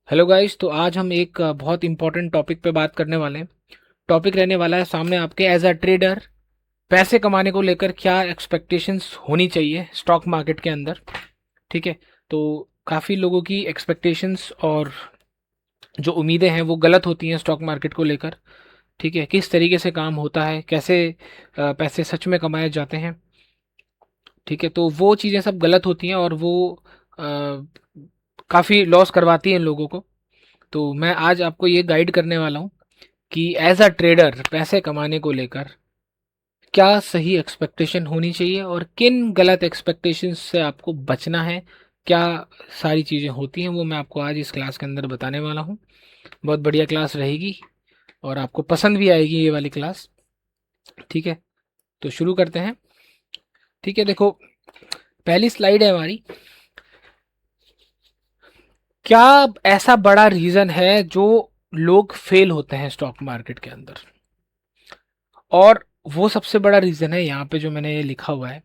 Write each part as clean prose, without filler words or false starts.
Hello guys. तो आज हम एक बहुत इंपॉर्टेंट टॉपिक पे बात करने वाले हैं। टॉपिक रहने वाला है सामने आपके एज अ ट्रेडर पैसे कमाने को लेकर क्या एक्सपेक्टेशंस होनी चाहिए स्टॉक मार्केट के अंदर। ठीक है। तो काफ़ी लोगों की एक्सपेक्टेशंस और जो उम्मीदें हैं वो गलत होती हैं स्टॉक मार्केट को लेकर। ठीक है, किस तरीके से काम होता है, कैसे पैसे सच में कमाए जाते हैं। ठीक है, तो वो चीज़ें सब गलत होती हैं और वो काफ़ी लॉस करवाती हैं लोगों को। तो मैं आज आपको ये गाइड करने वाला हूँ कि एज अ ट्रेडर पैसे कमाने को लेकर क्या सही एक्सपेक्टेशन होनी चाहिए और किन गलत एक्सपेक्टेशंस से आपको बचना है। क्या सारी चीज़ें होती हैं वो मैं आपको आज इस क्लास के अंदर बताने वाला हूँ। बहुत बढ़िया क्लास रहेगी और आपको पसंद भी आएगी ये वाली क्लास। ठीक है, तो शुरू करते हैं। ठीक है, देखो पहली स्लाइड है हमारी। क्या ऐसा बड़ा रीज़न है जो लोग फेल होते हैं स्टॉक मार्केट के अंदर? और वो सबसे बड़ा रीज़न है यहाँ पे जो मैंने ये लिखा हुआ है,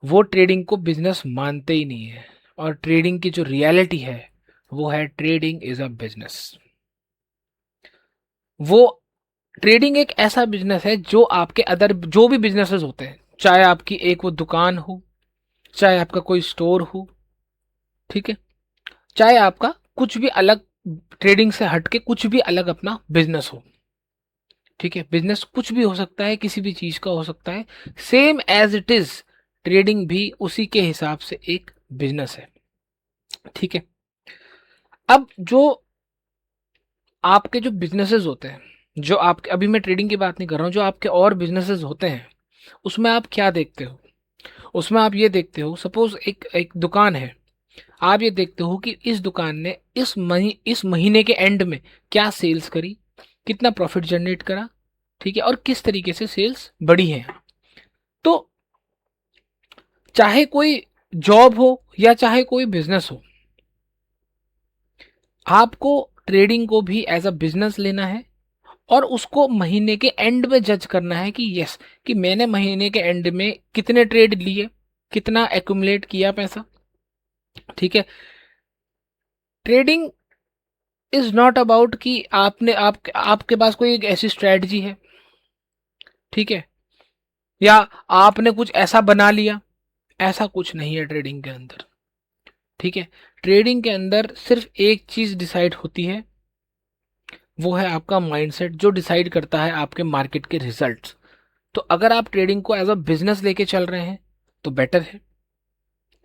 वो ट्रेडिंग को बिजनेस मानते ही नहीं है। और ट्रेडिंग की जो रियलिटी है वो है ट्रेडिंग इज अ बिजनेस। वो ट्रेडिंग एक ऐसा बिजनेस है जो आपके अदर जो भी बिजनेसेस होते हैं, चाहे आपकी एक वो दुकान हो, चाहे आपका कोई स्टोर हो, ठीक है, चाहे आपका कुछ भी अलग ट्रेडिंग से हटके कुछ भी अलग अपना बिजनेस हो। ठीक है, बिजनेस कुछ भी हो सकता है, किसी भी चीज का हो सकता है। Same as it is trading भी उसी के हिसाब से एक बिजनेस है। ठीक है। अब जो आपके जो बिजनेसेस होते हैं, जो आपके, अभी मैं ट्रेडिंग की बात नहीं कर रहा हूँ, जो आपके और बिजनेसेस होते हैं उसमें आप क्या देखते हो? उसमें आप ये देखते हो, सपोज एक एक दुकान है, आप ये देखते हो कि इस दुकान ने इस महीने के एंड में क्या सेल्स करी, कितना प्रॉफिट जनरेट करा, ठीक है, और किस तरीके से सेल्स बढ़ी है। तो चाहे कोई जॉब हो या चाहे कोई बिजनेस हो, आपको ट्रेडिंग को भी एज अ बिजनेस लेना है और उसको महीने के एंड में जज करना है कि यस, कि मैंने महीने के एंड में कितने ट्रेड लिए, कितना एक्यूमुलेट किया पैसा। ठीक है, ट्रेडिंग इज नॉट अबाउट कि आपके पास कोई एक ऐसी स्ट्रेटजी है, ठीक है, या आपने कुछ ऐसा बना लिया। ऐसा कुछ नहीं है ट्रेडिंग के अंदर। ठीक है, ट्रेडिंग के अंदर सिर्फ एक चीज डिसाइड होती है, वो है आपका माइंडसेट, जो डिसाइड करता है आपके मार्केट के रिजल्ट्स। तो अगर आप ट्रेडिंग को एज अ बिजनेस लेके चल रहे हैं तो बेटर है।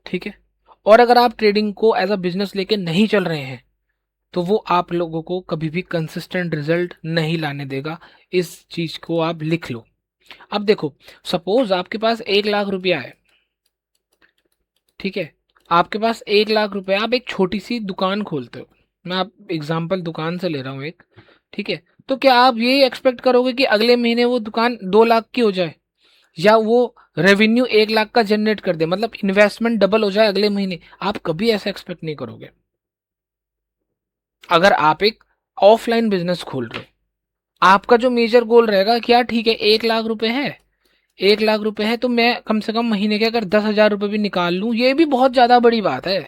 ठीक है, और अगर आप ट्रेडिंग को एज अ बिजनेस लेके नहीं चल रहे हैं तो वो आप लोगों को कभी भी कंसिस्टेंट रिजल्ट नहीं लाने देगा। इस चीज को आप लिख लो। अब देखो, सपोज आपके पास 1 लाख रुपया है, ठीक है, आपके पास 1 लाख रुपया, आप एक छोटी सी दुकान खोलते हो। मैं आप एग्जांपल दुकान से ले रहा हूँ एक। ठीक है, तो क्या आप ये एक्सपेक्ट करोगे कि अगले महीने वो दुकान 2 लाख की हो जाए, या वो रेवेन्यू 1 लाख का जनरेट कर दे, मतलब इन्वेस्टमेंट डबल हो जाए अगले महीने? आप कभी ऐसा एक्सपेक्ट नहीं करोगे। अगर आप एक ऑफलाइन बिजनेस खोल रहे हो, आपका जो मेजर गोल रहेगा, क्या ठीक है 1 लाख रुपए है, 1 लाख रुपए है तो मैं कम से कम महीने के अगर 10,000 रुपए भी निकाल लूं, ये भी बहुत ज्यादा बड़ी बात है।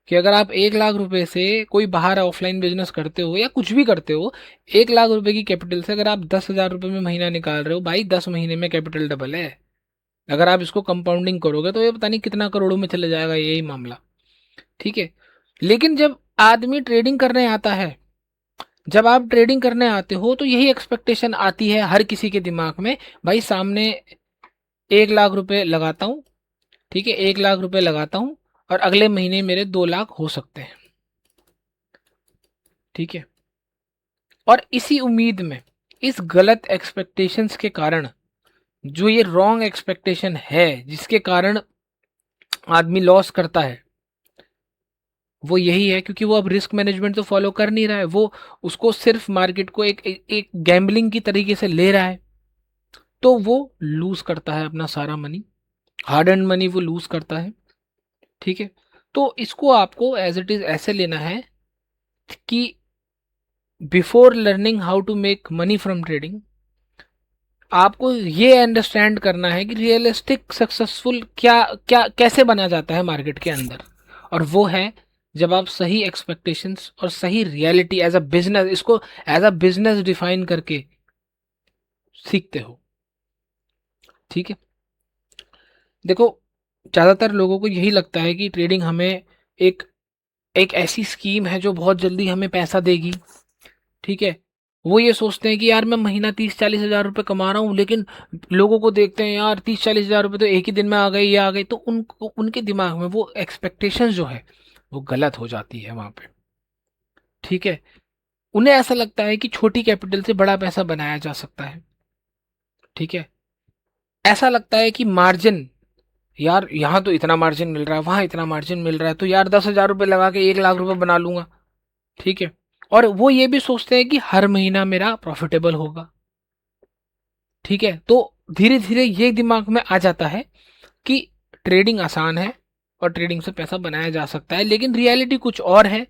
कि अगर आप 1 लाख रुपए से कोई बाहर ऑफलाइन बिजनेस करते हो या कुछ भी करते हो, 1 लाख रुपए की कैपिटल से अगर आप 10,000 रुपए में महीना निकाल रहे हो, भाई 10 महीने में कैपिटल डबल है। अगर आप इसको कंपाउंडिंग करोगे तो ये पता नहीं कितना करोड़ों में चले जाएगा यही मामला। ठीक है, लेकिन जब आदमी ट्रेडिंग करने आता है, जब आप ट्रेडिंग करने आते हो तो यही एक्सपेक्टेशन आती है हर किसी के दिमाग में, भाई सामने 1 लाख रुपए लगाता हूँ, ठीक है, 1 लाख रुपए लगाता हूँ और अगले महीने मेरे 2 लाख हो सकते हैं। ठीक है, और इसी उम्मीद में, इस गलत एक्सपेक्टेशंस के कारण, जो ये रॉन्ग एक्सपेक्टेशन है जिसके कारण आदमी लॉस करता है, वो यही है क्योंकि वो अब रिस्क मैनेजमेंट तो फॉलो कर नहीं रहा है। वो उसको सिर्फ मार्केट को एक गैम्बलिंग की तरीके से ले रहा है, तो वो लूज करता है अपना सारा मनी, हार्ड एंड मनी वो लूज करता है। ठीक है, तो इसको आपको एज इट इज ऐसे लेना है कि before learning how to make money from trading, आपको ये अंडरस्टैंड करना है कि रियलिस्टिक सक्सेसफुल क्या क्या कैसे बना जाता है मार्केट के अंदर। और वो है जब आप सही एक्सपेक्टेशंस और सही रियलिटी एज अ बिजनेस, इसको एज अ बिजनेस डिफाइन करके सीखते हो। ठीक है, देखो ज़्यादातर लोगों को यही लगता है कि ट्रेडिंग हमें एक एक ऐसी स्कीम है जो बहुत जल्दी हमें पैसा देगी। ठीक है, वो ये सोचते हैं कि यार मैं महीना 30-40 हज़ार रुपये कमा रहा हूँ, लेकिन लोगों को देखते हैं यार 30-40 हज़ार रुपये तो एक ही दिन में आ गए, ये आ गए, तो उनको उनके दिमाग में वो एक्सपेक्टेशंस जो है वो गलत हो जाती है वहाँ पे। ठीक है, उन्हें ऐसा लगता है कि छोटी कैपिटल से बड़ा पैसा बनाया जा सकता है। ठीक है, ऐसा लगता है कि मार्जिन, यार यहाँ तो इतना मार्जिन मिल रहा है, वहाँ इतना मार्जिन मिल रहा है, तो यार 10 हज़ार रुपये लगा के 1 लाख रुपए बना लूंगा। ठीक है, और वो ये भी सोचते हैं कि हर महीना मेरा प्रॉफिटेबल होगा। ठीक है, तो धीरे धीरे ये दिमाग में आ जाता है कि ट्रेडिंग आसान है और ट्रेडिंग से पैसा बनाया जा सकता है, लेकिन रियलिटी कुछ और है।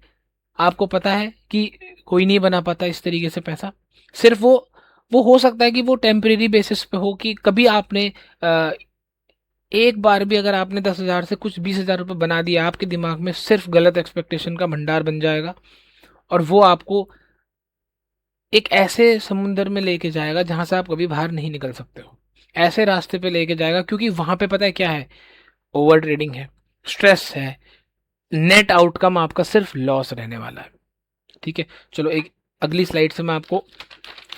आपको पता है कि कोई नहीं बना पाता इस तरीके से पैसा। सिर्फ वो हो सकता है कि वो टेम्परेरी बेसिस पे हो, कि कभी आपने एक बार भी अगर आपने 10 हज़ार से कुछ 20 हज़ार रुपये बना दिया, आपके दिमाग में सिर्फ गलत एक्सपेक्टेशन का भंडार बन जाएगा, और वो आपको एक ऐसे समुंदर में लेके जाएगा जहां से आप कभी बाहर नहीं निकल सकते हो। ऐसे रास्ते पे लेके जाएगा, क्योंकि वहां पे पता है क्या है, ओवर ट्रेडिंग है, स्ट्रेस है, नेट आउटकम आपका सिर्फ लॉस रहने वाला है। ठीक है, चलो एक अगली स्लाइड से मैं आपको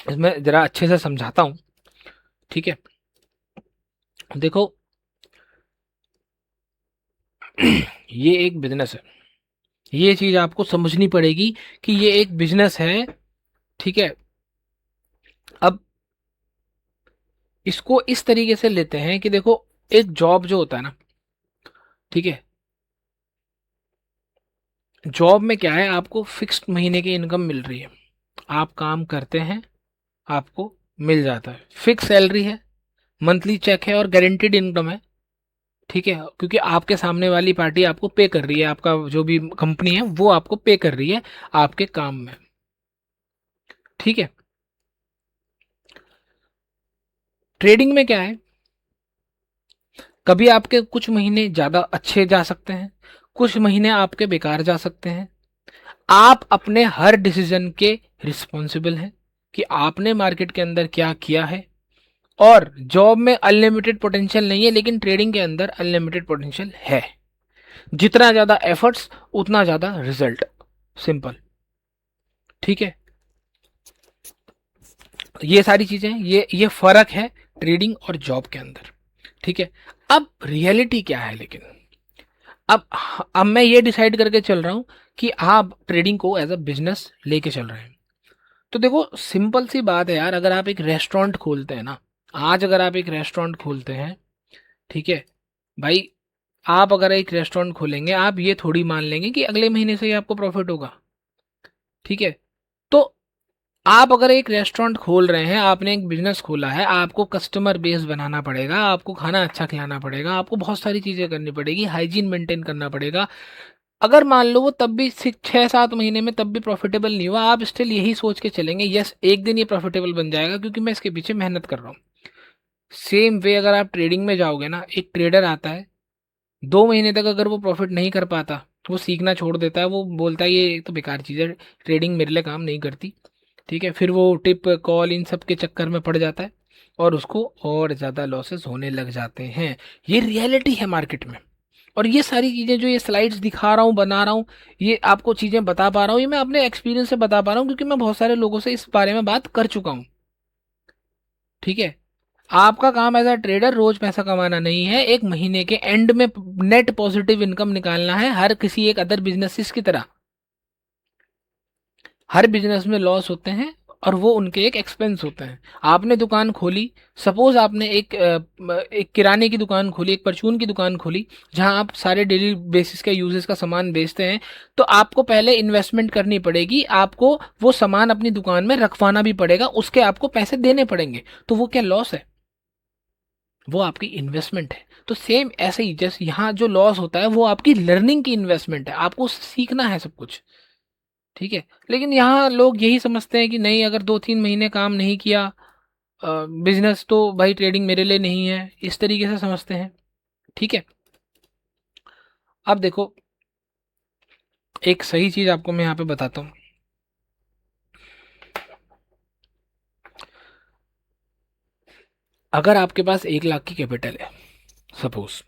इसमें जरा अच्छे से समझाता हूँ। ठीक है, देखो ये एक बिजनेस है, ये चीज आपको समझनी पड़ेगी कि ये एक बिजनेस है। ठीक है, अब इसको इस तरीके से लेते हैं कि देखो, एक जॉब जो होता है ना, ठीक है, जॉब में क्या है, आपको फिक्स्ड महीने की इनकम मिल रही है, आप काम करते हैं, आपको मिल जाता है, फिक्स सैलरी है, मंथली चेक है और गारंटीड इनकम है। ठीक है, क्योंकि आपके सामने वाली पार्टी आपको पे कर रही है, आपका जो भी कंपनी है वो आपको पे कर रही है आपके काम में। ठीक है, ट्रेडिंग में क्या है, कभी आपके कुछ महीने ज़्यादा अच्छे जा सकते हैं, कुछ महीने आपके बेकार जा सकते हैं। आप अपने हर डिसीजन के रिस्पॉन्सिबल हैं कि आपने मार्केट के अंदर क्या किया है। और जॉब में अनलिमिटेड पोटेंशियल नहीं है, लेकिन ट्रेडिंग के अंदर अनलिमिटेड पोटेंशियल है। जितना ज़्यादा एफर्ट्स उतना ज़्यादा रिजल्ट, सिंपल। ठीक है, ये सारी चीज़ें, ये फ़र्क है ट्रेडिंग और जॉब के अंदर। ठीक है, अब रियलिटी क्या है, लेकिन अब अब मैं ये डिसाइड करके चल रहा हूँ कि आप ट्रेडिंग को एज अ बिजनेस लेके चल रहे हैं। तो देखो सिंपल सी बात है यार, अगर आप एक रेस्टोरेंट खोलते हैं ना, आज अगर आप एक रेस्टोरेंट खोलते हैं, ठीक है भाई, आप अगर एक रेस्टोरेंट खोलेंगे, आप ये थोड़ी मान लेंगे कि अगले महीने से ही आपको प्रॉफिट होगा। ठीक है, तो आप अगर एक रेस्टोरेंट खोल रहे हैं, आपने एक बिजनेस खोला है, आपको कस्टमर बेस बनाना पड़ेगा, आपको खाना अच्छा खिलाना पड़ेगा, आपको बहुत सारी चीज़ें करनी पड़ेगी, हाइजीन मेंटेन करना पड़ेगा। अगर मान लो वो तब भी 6-7 महीने में तब भी प्रॉफिटेबल नहीं हुआ, आप स्टिल यही सोच के चलेंगे यस एक दिन ये प्रॉफिटेबल बन जाएगा क्योंकि मैं इसके पीछे मेहनत कर रहा हूँ। सेम वे अगर आप ट्रेडिंग में जाओगे ना, एक ट्रेडर आता है, 2 महीने तक अगर वो प्रॉफिट नहीं कर पाता, वो सीखना छोड़ देता है, वो बोलता है ये तो बेकार चीज़ है, ट्रेडिंग मेरे लिए काम नहीं करती। ठीक है, फिर वो टिप कॉल इन सब के चक्कर में पड़ जाता है और उसको और ज़्यादा लॉसेस होने लग जाते हैं। ये रियलिटी है मार्केट में। और ये सारी चीज़ें जो ये स्लाइड्स दिखा रहा हूँ, बना रहा हूँ, ये आपको चीज़ें बता पा रहा हूँ, ये मैं अपने एक्सपीरियंस से बता पा रहा हूँ क्योंकि मैं बहुत सारे लोगों से इस बारे में बात कर चुका हूँ। ठीक है, आपका काम एज अ ट्रेडर रोज पैसा कमाना नहीं है, एक महीने के एंड में नेट पॉजिटिव इनकम निकालना है, हर किसी एक अदर बिजनेसेस की तरह। हर बिजनेस में लॉस होते हैं और वो उनके एक एक्सपेंस होते हैं। आपने दुकान खोली, सपोज आपने एक किराने की दुकान खोली, एक परचून की दुकान खोली, जहां आप सारे डेली बेसिस के यूजेस का सामान बेचते हैं, तो आपको पहले इन्वेस्टमेंट करनी पड़ेगी, आपको वो सामान अपनी दुकान में रखवाना भी पड़ेगा, उसके आपको पैसे देने पड़ेंगे। तो वो क्या लॉस है? वो आपकी इन्वेस्टमेंट है। तो सेम ऐसे ही जैसे यहाँ जो लॉस होता है वो आपकी लर्निंग की इन्वेस्टमेंट है, आपको सीखना है सब कुछ। ठीक है, लेकिन यहाँ लोग यही समझते हैं कि नहीं, अगर 2-3 महीने काम नहीं किया बिजनेस, तो भाई ट्रेडिंग मेरे लिए नहीं है, इस तरीके से समझते हैं। ठीक है, अब देखो एक सही चीज आपको मैं यहाँ पे बताता हूँ। अगर आपके पास 1 लाख की कैपिटल है सपोज,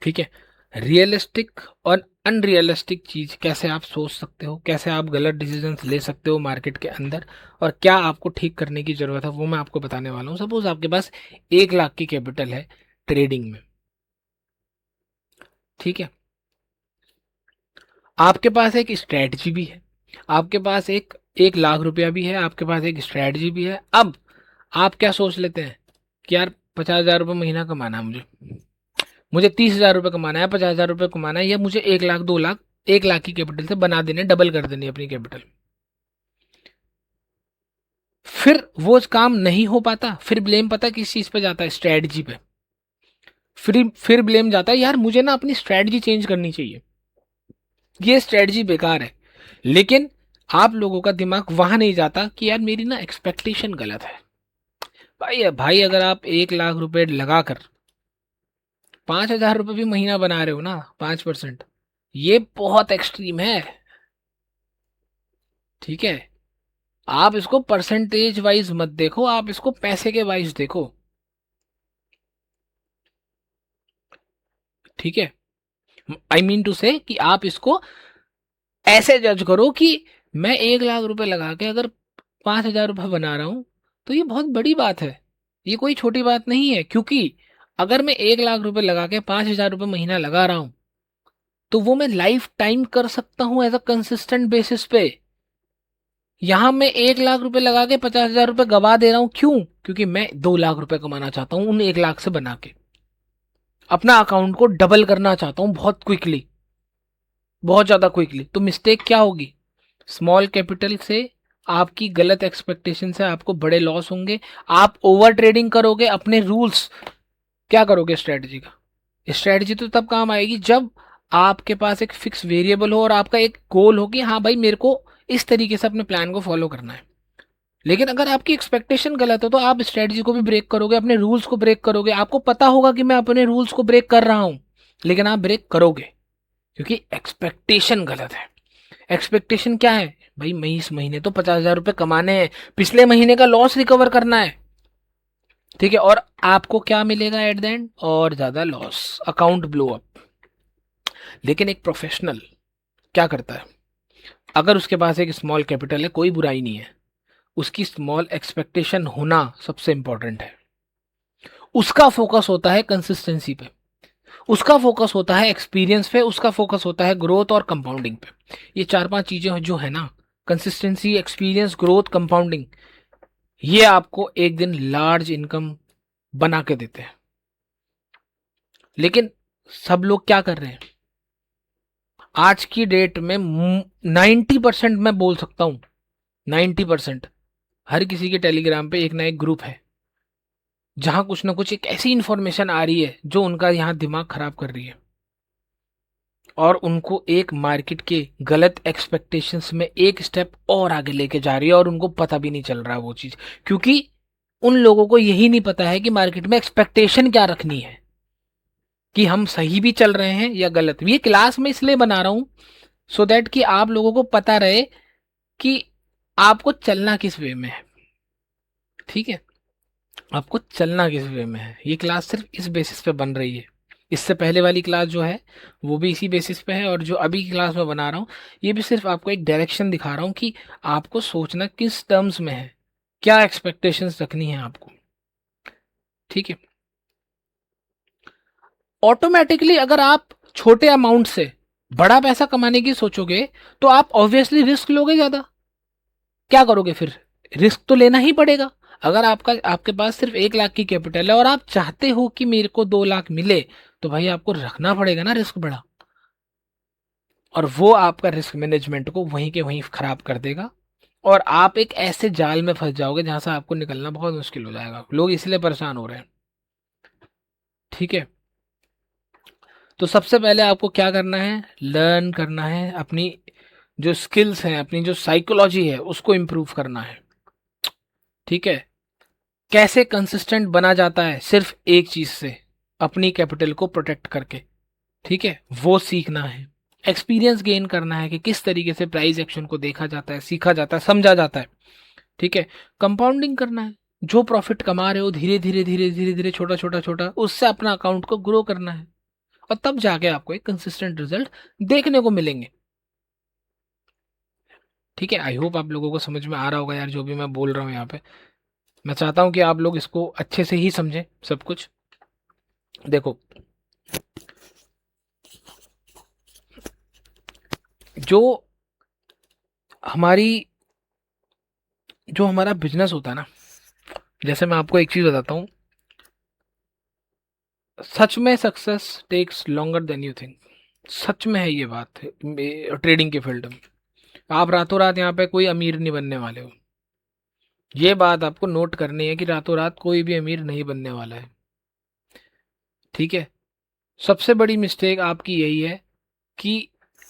ठीक है, रियलिस्टिक और अनरियलिस्टिक चीज कैसे आप सोच सकते हो, कैसे आप गलत डिसीजंस ले सकते हो मार्केट के अंदर, और क्या आपको ठीक करने की जरूरत है, वो मैं आपको बताने वाला हूँ। सपोज आपके पास 1 लाख की कैपिटल है ट्रेडिंग में, ठीक है, आपके पास एक स्ट्रेटजी भी है, आपके पास एक 1 लाख रुपया भी है, आपके पास एक स्ट्रेटजी भी है। अब आप क्या सोच लेते हैं कि यार 50,000 रुपये महीना कमाना है मुझे 30,000 रुपये कमाना है, 50,000 रुपये कमाना है, या मुझे 1 लाख 2 लाख 1 लाख की कैपिटल से बना देने, डबल कर देनी अपनी कैपिटल। फिर वो काम नहीं हो पाता, फिर ब्लेम पता किस चीज पे जाता है, स्ट्रेटजी पे। फिर ब्लेम जाता है यार मुझे ना अपनी स्ट्रेटजी चेंज करनी चाहिए, ये स्ट्रेटजी बेकार है। लेकिन आप लोगों का दिमाग वहां नहीं जाता कि यार मेरी ना एक्सपेक्टेशन गलत है। भाई अगर आप 1 लाख रुपए लगाकर 5,000 रुपये भी महीना बना रहे हो ना, 5%, ये बहुत एक्सट्रीम है, ठीक है। आप इसको परसेंटेज वाइज मत देखो, आप इसको पैसे के वाइज देखो, ठीक है। आई मीन टू से कि आप इसको ऐसे जज करो कि मैं 1 लाख रुपए लगा के अगर 5,000 रुपये बना रहा हूं तो ये बहुत बड़ी बात है, ये कोई छोटी बात नहीं है। क्योंकि अगर मैं 1 लाख रुपए लगा के 5,000 रुपये महीना लगा रहा हूं तो वो मैं लाइफ टाइम कर सकता हूं एज अ कंसिस्टेंट बेसिस पे। यहां मैं 1 लाख रुपए लगा के 50,000 रुपये गवा दे रहा हूं, क्यों? क्योंकि मैं 2 लाख रुपए कमाना चाहता हूं उन 1 लाख से बना के, अपना अकाउंट को डबल करना चाहता हूं बहुत क्विकली, बहुत ज्यादा क्विकली। तो मिस्टेक क्या होगी? स्मॉल कैपिटल से आपकी गलत एक्सपेक्टेशन से आपको बड़े लॉस होंगे, आप ओवर ट्रेडिंग करोगे, अपने रूल्स क्या करोगे स्ट्रेटजी का। स्ट्रेटजी तो तब काम आएगी जब आपके पास एक फिक्स वेरिएबल हो और आपका एक गोल हो कि हाँ भाई मेरे को इस तरीके से अपने प्लान को फॉलो करना है। लेकिन अगर आपकी एक्सपेक्टेशन गलत हो तो आप स्ट्रेटजी को भी ब्रेक करोगे, अपने रूल्स को ब्रेक करोगे, आपको पता होगा कि मैं अपने रूल्स को ब्रेक कर रहा हूं, लेकिन आप ब्रेक करोगे क्योंकि एक्सपेक्टेशन गलत है। एक्सपेक्टेशन क्या है भाई, मैं इस महीने तो 50,000 रुपये कमाने हैं, पिछले महीने का लॉस रिकवर करना है, ठीक है। और आपको क्या मिलेगा एट द एंड? और ज्यादा लॉस, अकाउंट ब्लो अप। लेकिन एक प्रोफेशनल क्या करता है, अगर उसके पास एक स्मॉल कैपिटल है, कोई बुराई नहीं है, उसकी स्मॉल एक्सपेक्टेशन होना सबसे इंपॉर्टेंट है। उसका फोकस होता है कंसिस्टेंसी पे, उसका फोकस होता है एक्सपीरियंस पे, उसका फोकस होता है ग्रोथ और कंपाउंडिंग पे। ये 4-5 चीजें जो है ना, कंसिस्टेंसी, एक्सपीरियंस, ग्रोथ, कंपाउंडिंग, ये आपको एक दिन लार्ज इनकम बना के देते हैं। लेकिन सब लोग क्या कर रहे हैं आज की डेट में? 90% मैं बोल सकता हूं, 90% हर किसी के टेलीग्राम पे एक ना एक ग्रुप है जहां कुछ ना कुछ एक ऐसी इंफॉर्मेशन आ रही है जो उनका यहां दिमाग खराब कर रही है और उनको एक मार्केट के गलत एक्सपेक्टेशंस में एक स्टेप और आगे लेके जा रही है, और उनको पता भी नहीं चल रहा वो चीज। क्योंकि उन लोगों को यही नहीं पता है कि मार्केट में एक्सपेक्टेशन क्या रखनी है, कि हम सही भी चल रहे हैं या गलत। ये क्लास में इसलिए बना रहा हूं सो दैट कि आप लोगों को पता रहे कि आपको चलना किस वे में है, ठीक है, आपको चलना किस वे में है। ये क्लास सिर्फ इस बेसिस पे बन रही है। इससे पहले वाली क्लास जो है वो भी इसी बेसिस पे है, और जो अभी की क्लास में बना रहा हूँ ये भी सिर्फ आपको एक डायरेक्शन दिखा रहा हूँ कि आपको सोचना किस टर्म्स में है, क्या एक्सपेक्टेशंस रखनी है आपको, ठीक है। ऑटोमेटिकली अगर आप छोटे अमाउंट से बड़ा पैसा कमाने की सोचोगे तो आप ऑब्वियसली रिस्क लोगे ज्यादा। क्या करोगे फिर? रिस्क तो लेना ही पड़ेगा। अगर आपके पास सिर्फ 1 लाख की कैपिटल है और आप चाहते हो कि मेरे को 2 लाख मिले, तो भाई आपको रखना पड़ेगा ना रिस्क बड़ा, और वो आपका रिस्क मैनेजमेंट को वहीं के वहीं खराब कर देगा, और आप एक ऐसे जाल में फंस जाओगे जहां से आपको निकलना बहुत मुश्किल हो जाएगा। लोग इसलिए परेशान हो रहे हैं, ठीक है। तो सबसे पहले आपको क्या करना है, लर्न करना है, अपनी जो स्किल्स हैं, अपनी जो साइकोलॉजी है उसको इम्प्रूव करना है, ठीक है। कैसे कंसिस्टेंट बना जाता है? सिर्फ एक चीज से, अपनी कैपिटल को प्रोटेक्ट करके, ठीक है, वो सीखना है। एक्सपीरियंस गेन करना है कि किस तरीके से प्राइस एक्शन को देखा जाता है, सीखा जाता है, समझा जाता है। ठीक है, कंपाउंडिंग करना है, जो प्रॉफिट कमा रहे हो धीरे धीरे धीरे धीरे धीरे छोटा छोटा छोटा उससे अपना अकाउंट को ग्रो करना है, और तब जाके आपको एक कंसिस्टेंट रिजल्ट देखने को मिलेंगे। ठीक है, आई होप आप लोगों को समझ में आ रहा होगा यार जो भी मैं बोल रहा हूँ यहाँ पे। मैं चाहता हूँ कि आप लोग इसको अच्छे से ही समझें सब कुछ। देखो, जो हमारी जो हमारा बिजनेस होता है ना, जैसे मैं आपको एक चीज बताता हूँ, सच में success takes longer than you think. सच में है ये बात है ट्रेडिंग के फील्ड में। आप रातों रात यहाँ पे कोई अमीर नहीं बनने वाले हो, ये बात आपको नोट करनी है कि रातों रात कोई भी अमीर नहीं बनने वाला है। ठीक है, सबसे बड़ी मिस्टेक आपकी यही है कि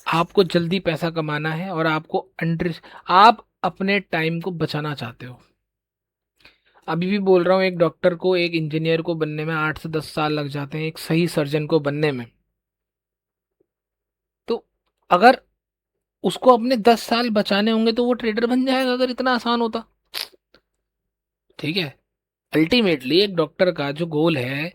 आपको जल्दी पैसा कमाना है और आपको आप अपने टाइम को बचाना चाहते हो। अभी भी बोल रहा हूँ, एक डॉक्टर को, एक इंजीनियर को बनने में 8 से 10 साल लग जाते हैं, एक सही सर्जन को बनने में। तो अगर उसको अपने 10 साल बचाने होंगे तो वो ट्रेडर बन जाएगा अगर इतना आसान होता। ठीक है, अल्टीमेटली एक डॉक्टर का जो गोल है,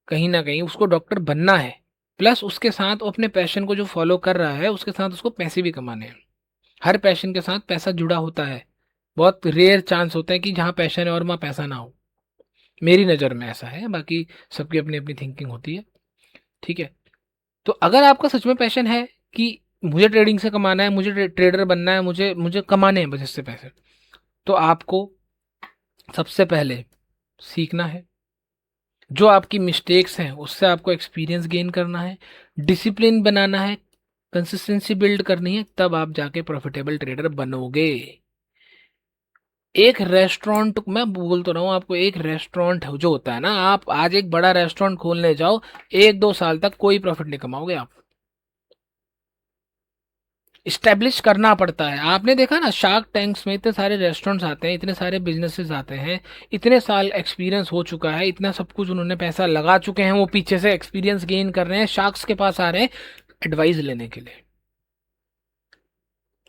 कहीं ना कहीं उसको डॉक्टर बनना है, प्लस उसके साथ वो अपने पैशन को जो फॉलो कर रहा है उसके साथ उसको पैसे भी कमाने हैं। हर पैशन के साथ पैसा जुड़ा होता है, बहुत रेयर चांस होता है कि जहाँ पैशन है और वहाँ पैसा ना हो। मेरी नज़र में ऐसा है, बाकी सबकी अपनी अपनी थिंकिंग होती है। ठीक है, तो अगर आपका सच में पैशन है कि मुझे ट्रेडिंग से कमाना है, मुझे ट्रेडर बनना है, मुझे मुझे कमाने हैं बस इससे पैसे, तो आपको सबसे पहले सीखना है, जो आपकी मिस्टेक्स हैं उससे आपको एक्सपीरियंस गेन करना है, डिसिप्लिन बनाना है, कंसिस्टेंसी बिल्ड करनी है, तब आप जाके प्रॉफिटेबल ट्रेडर बनोगे। एक रेस्टोरेंट, मैं बोल तो रहा हूँ आपको, एक रेस्टोरेंट जो होता है ना, आप आज एक बड़ा रेस्टोरेंट खोलने जाओ, 1-2 साल तक कोई प्रॉफिट नहीं कमाओगे आप। इस्टेब्लिश करना पड़ता है। आपने देखा ना, शार्क टैंक्स में इतने सारे रेस्टोरेंट्स आते हैं, इतने सारे बिजनेसेस आते हैं, इतने साल एक्सपीरियंस हो चुका है, इतना सब कुछ उन्होंने पैसा लगा चुके हैं, वो पीछे से एक्सपीरियंस गेन कर रहे हैं, शार्क्स के पास आ रहे हैं एडवाइस लेने के लिए।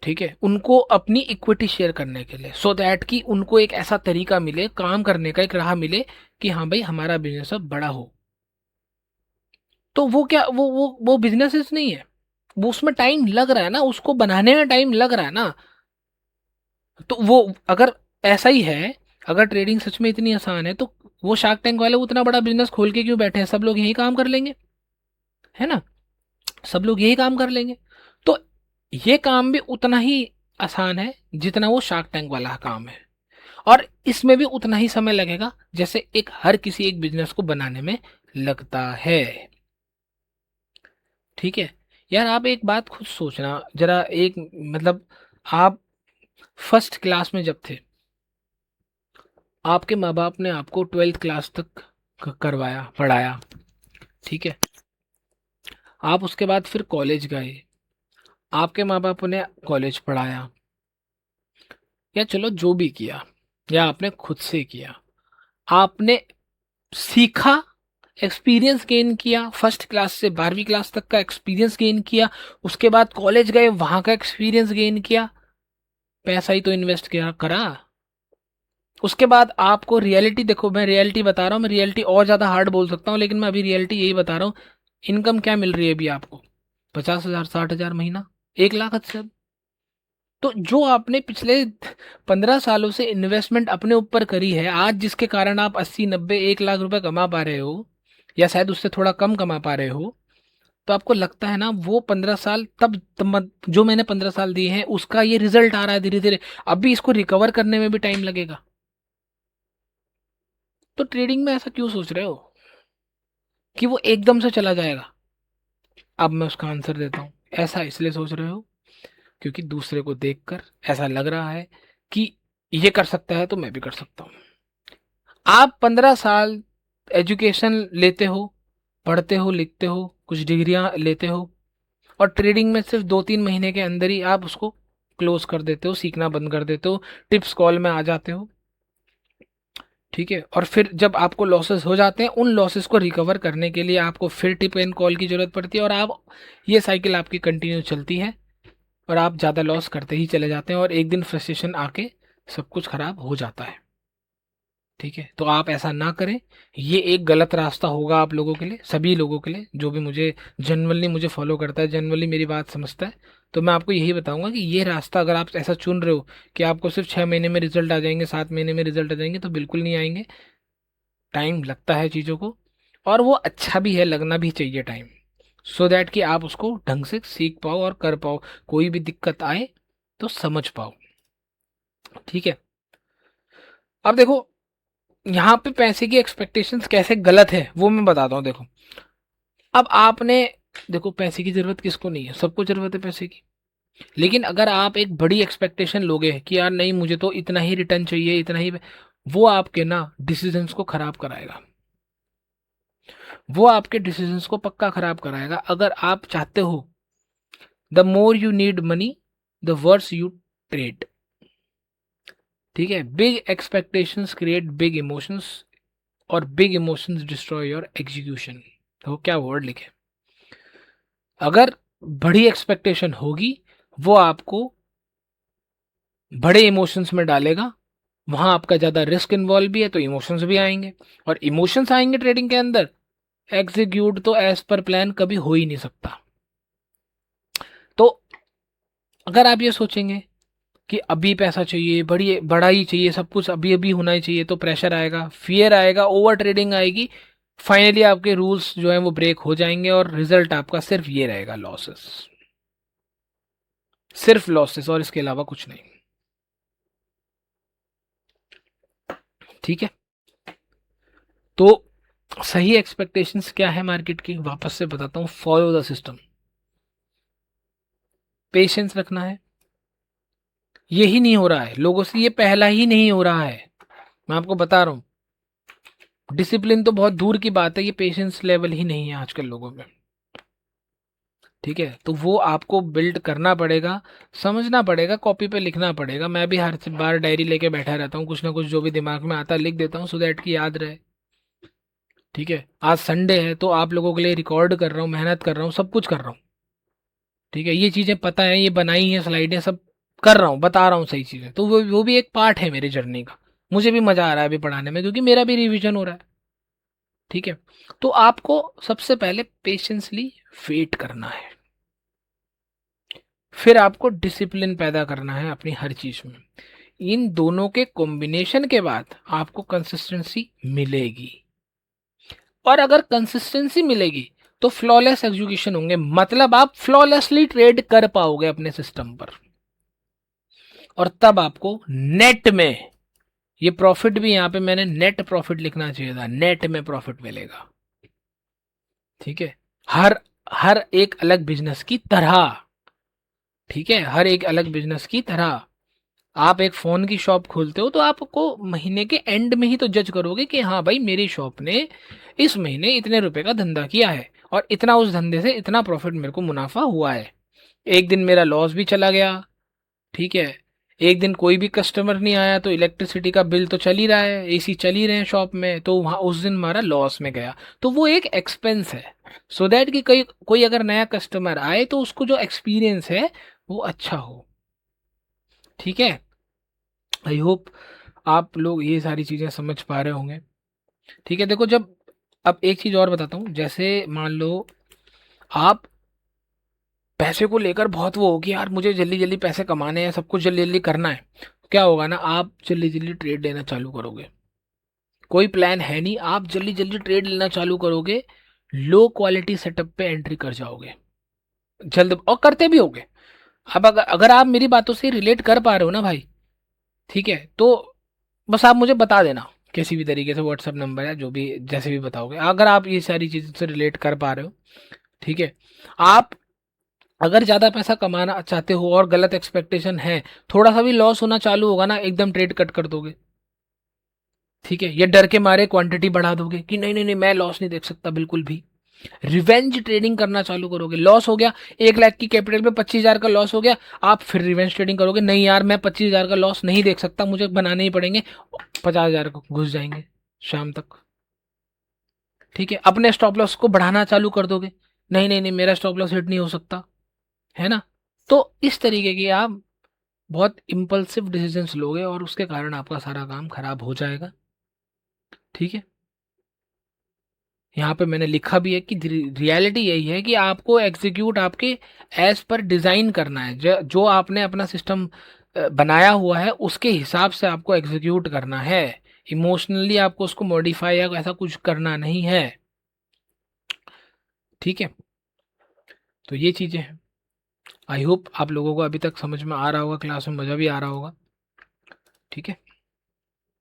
ठीक है, उनको अपनी इक्विटी शेयर करने के लिए, सो दैट कि उनको एक ऐसा तरीका मिले, काम करने का एक राह मिले कि हाँ भाई हमारा बिजनेस अब बड़ा हो। तो वो क्या, वो बिजनेसेस नहीं है, वो उसमें टाइम लग रहा है ना, उसको बनाने में टाइम लग रहा है ना। तो वो अगर ऐसा ही है, अगर ट्रेडिंग सच में इतनी आसान है, तो वो शार्क टैंक वाले वो इतना बड़ा बिजनेस खोल के क्यों बैठे हैं? सब लोग यही काम कर लेंगे, है ना, सब लोग यही काम कर लेंगे। तो ये काम भी उतना ही आसान है जितना वो शार्क टैंक वाला काम है, और इसमें भी उतना ही समय लगेगा जैसे एक हर किसी एक बिजनेस को बनाने में लगता है। ठीक है, यार आप एक बात खुद सोचना जरा, एक मतलब, आप फर्स्ट क्लास में जब थे, आपके माँ बाप ने आपको 12th क्लास तक करवाया, पढ़ाया। ठीक है, आप उसके बाद फिर कॉलेज गए, आपके माँ बाप ने कॉलेज पढ़ाया, या चलो जो भी किया, या आपने खुद से किया, आपने सीखा, एक्सपीरियंस गेन किया, फर्स्ट क्लास से 12वीं क्लास तक का एक्सपीरियंस गेन किया, उसके बाद कॉलेज गए, वहां का एक्सपीरियंस गेन किया, पैसा ही तो इन्वेस्ट किया करा। उसके बाद आपको रियलिटी, देखो मैं रियलिटी बता रहा हूँ, मैं रियलिटी और ज़्यादा हार्ड बोल सकता हूँ, लेकिन मैं अभी रियलिटी यही बता रहा हूँ। इनकम क्या मिल रही है अभी आपको? 50,000, 60,000 महीना, 1 लाख हद से अब। तो जो आपने पिछले 15 सालों से इन्वेस्टमेंट अपने ऊपर करी है, आज जिसके कारण आप 80, 90, 1 लाख रुपए कमा पा रहे हो, या शायद उससे थोड़ा कम कमा पा रहे हो, तो आपको लगता है ना वो 15 साल, तब जो मैंने 15 साल दिए हैं उसका ये रिजल्ट आ रहा है धीरे धीरे, अभी इसको रिकवर करने में भी टाइम लगेगा। तो ट्रेडिंग में ऐसा क्यों सोच रहे हो कि वो एकदम से चला जाएगा? अब मैं उसका आंसर देता हूँ। ऐसा इसलिए सोच रहे हो क्योंकि दूसरे को देखकर ऐसा लग रहा है कि ये कर सकता है तो मैं भी कर सकता हूँ। आप 15 साल एजुकेशन लेते हो, पढ़ते हो, लिखते हो, कुछ डिग्रियां लेते हो, और ट्रेडिंग में सिर्फ 2-3 महीने के अंदर ही आप उसको क्लोज कर देते हो, सीखना बंद कर देते हो, टिप्स कॉल में आ जाते हो। ठीक है, और फिर जब आपको लॉसेस हो जाते हैं, उन लॉसेस को रिकवर करने के लिए आपको फिर टिप एंड कॉल की ज़रूरत पड़ती है, और आप ये साइकिल आपकी कंटिन्यू चलती है और आप ज़्यादा लॉस करते ही चले जाते हैं और एक दिन फ्रस्ट्रेशन आके सब कुछ खराब हो जाता है। ठीक है, तो आप ऐसा ना करें। ये एक गलत रास्ता होगा आप लोगों के लिए, सभी लोगों के लिए, जो भी मुझे फॉलो करता है, जनरली मेरी बात समझता है। तो मैं आपको यही बताऊंगा कि ये रास्ता अगर आप ऐसा चुन रहे हो कि आपको सिर्फ 6 महीने में रिजल्ट आ जाएंगे, 7 महीने में रिजल्ट आ जाएंगे, तो बिल्कुल नहीं आएंगे। टाइम लगता है चीज़ों को, और वो अच्छा भी है, लगना भी चाहिए टाइम, सो दैट कि आप उसको ढंग से सीख पाओ और कर पाओ, कोई भी दिक्कत आए तो समझ पाओ। ठीक है, अब देखो यहाँ पे पैसे की एक्सपेक्टेशंस कैसे गलत है वो मैं बताता हूँ। देखो, अब आपने, देखो पैसे की जरूरत किसको नहीं है, सबको जरूरत है पैसे की। लेकिन अगर आप एक बड़ी एक्सपेक्टेशन लोगे कि यार नहीं मुझे तो इतना ही रिटर्न चाहिए, इतना ही, वो आपके ना डिसीजंस को खराब कराएगा, वो आपके डिसीजंस को पक्का खराब कराएगा। अगर आप चाहते हो the more you need money the worse you trade. ठीक है, big expectations create big emotions और big emotions destroy your execution. तो क्या वर्ड लिखे, अगर बड़ी एक्सपेक्टेशन होगी वो आपको बड़े इमोशंस में डालेगा, वहां आपका ज्यादा रिस्क इन्वॉल्व भी है तो इमोशंस भी आएंगे, और इमोशंस आएंगे ट्रेडिंग के अंदर, एग्जीक्यूट तो एज पर प्लान कभी हो ही नहीं सकता। तो अगर आप ये सोचेंगे कि अभी पैसा चाहिए, बड़ा ही चाहिए, सब कुछ अभी अभी होना ही चाहिए, तो प्रेशर आएगा, फियर आएगा, ओवर ट्रेडिंग आएगी, फाइनली आपके रूल्स जो है वो ब्रेक हो जाएंगे और रिजल्ट आपका सिर्फ ये रहेगा, लॉसेस, सिर्फ लॉसेस, और इसके अलावा कुछ नहीं। ठीक है, तो सही एक्सपेक्टेशंस क्या है मार्केट की, वापस से बताता हूं, फॉलो द सिस्टम, पेशेंस रखना है। यही नहीं हो रहा है लोगों से, ये पहला ही नहीं हो रहा है, मैं आपको बता रहा हूं। डिसिप्लिन तो बहुत दूर की बात है, ये पेशेंस लेवल ही नहीं है आजकल लोगों में। ठीक है, तो वो आपको बिल्ड करना पड़ेगा, समझना पड़ेगा, कॉपी पे लिखना पड़ेगा। मैं भी हर बार डायरी लेके बैठा रहता हूँ, कुछ ना कुछ जो भी दिमाग में आता है लिख देता हूँ, सो दैट कि याद रहे। ठीक है, आज संडे है तो आप लोगों के लिए रिकॉर्ड कर रहा हूँ, मेहनत कर रहा हूँ, सब कुछ कर रहा हूँ। ठीक है, ये चीज़ें पता है, ये बनाई है स्लाइडें, सब कर रहा हूँ, बता रहा हूँ सही चीज़ें, तो वो भी एक पार्ट है मेरी जर्नी का। मुझे भी मज़ा आ रहा है अभी पढ़ाने में, क्योंकि मेरा भी रिवीजन हो रहा है। ठीक है, तो आपको सबसे पहले पेशेंसली वेट करना है, फिर आपको डिसिप्लिन पैदा करना है अपनी हर चीज में। इन दोनों के कॉम्बिनेशन के बाद आपको कंसिस्टेंसी मिलेगी, और अगर कंसिस्टेंसी मिलेगी तो फ्लॉलेस एग्जीक्यूशन होंगे, मतलब आप फ्लॉलेसली ट्रेड कर पाओगे अपने सिस्टम पर, और तब आपको नेट में, ये प्रॉफिट भी यहां पे मैंने नेट प्रॉफिट लिखना चाहिए था, नेट में प्रॉफिट मिलेगा। ठीक है, हर हर एक अलग बिजनेस की तरह। ठीक है, हर एक अलग बिजनेस की तरह, आप एक फ़ोन की शॉप खोलते हो तो आपको महीने के एंड में ही तो जज करोगे कि हाँ भाई मेरी शॉप ने इस महीने इतने रुपए का धंधा किया है और इतना उस धंधे से इतना प्रॉफिट मेरे को मुनाफा हुआ है। एक दिन मेरा लॉस भी चला गया, ठीक है, एक दिन कोई भी कस्टमर नहीं आया तो इलेक्ट्रिसिटी का बिल तो चल ही रहा है, एसी चल ही रहे हैं शॉप में, तो वहाँ उस दिन हमारा लॉस में गया, तो वो एक एक्सपेंस है, सो दैट कि कोई अगर नया कस्टमर आए तो उसको जो एक्सपीरियंस है वो अच्छा हो। ठीक है, आई होप आप लोग ये सारी चीज़ें समझ पा रहे होंगे। ठीक है, देखो जब, अब एक चीज़ और बताता हूँ, जैसे मान लो आप पैसे को लेकर बहुत वो हो कि यार मुझे जल्दी जल्दी पैसे कमाने हैं, सब कुछ जल्दी जल्दी करना है, क्या होगा ना, आप जल्दी जल्दी ट्रेड लेना चालू करोगे, कोई प्लान है नहीं, आप जल्दी जल्दी ट्रेड लेना चालू करोगे, लो क्वालिटी सेटअप पे एंट्री कर जाओगे जल्द, और करते भी होगे। अब अगर आप मेरी बातों से रिलेट कर पा रहे हो ना भाई, ठीक है, तो बस आप मुझे बता देना किसी भी तरीके से, व्हाट्सअप नंबर या जो भी, जैसे भी बताओगे, अगर आप ये सारी चीज़ से रिलेट कर पा रहे हो। ठीक है, आप अगर ज़्यादा पैसा कमाना चाहते हो और गलत एक्सपेक्टेशन है, थोड़ा सा भी लॉस होना चालू होगा ना, एकदम ट्रेड कट कर दोगे। ठीक है, ये डर के मारे क्वांटिटी बढ़ा दोगे कि नहीं नहीं नहीं मैं लॉस नहीं देख सकता बिल्कुल भी। रिवेंज ट्रेडिंग करना चालू करोगे, लॉस हो गया 1 लाख की कैपिटल पे 25,000 का लॉस हो गया, आप फिर रिवेंज ट्रेडिंग करोगे, नहीं यार मैं 25,000 का लॉस नहीं देख सकता, मुझे बनाने ही पड़ेंगे, 50,000 को घुस जाएंगे शाम तक। ठीक है, अपने स्टॉप लॉस को बढ़ाना चालू कर दोगे, नहीं नहीं नहीं मेरा स्टॉप लॉस हिट नहीं हो सकता, है ना। तो इस तरीके की आप बहुत इम्पल्सिव डिसीजंस लोगे और उसके कारण आपका सारा काम खराब हो जाएगा। ठीक है, यहाँ पे मैंने लिखा भी है कि रियलिटी यही है कि आपको एग्जीक्यूट आपके एज पर डिज़ाइन करना है, जो आपने अपना सिस्टम बनाया हुआ है उसके हिसाब से आपको एग्जीक्यूट करना है, इमोशनली आपको उसको मॉडिफाई या ऐसा कुछ करना नहीं है। ठीक है, तो ये चीज़ें हैं। आई होप आप लोगों को अभी तक समझ में आ रहा होगा, क्लास में मज़ा भी आ रहा होगा। ठीक है,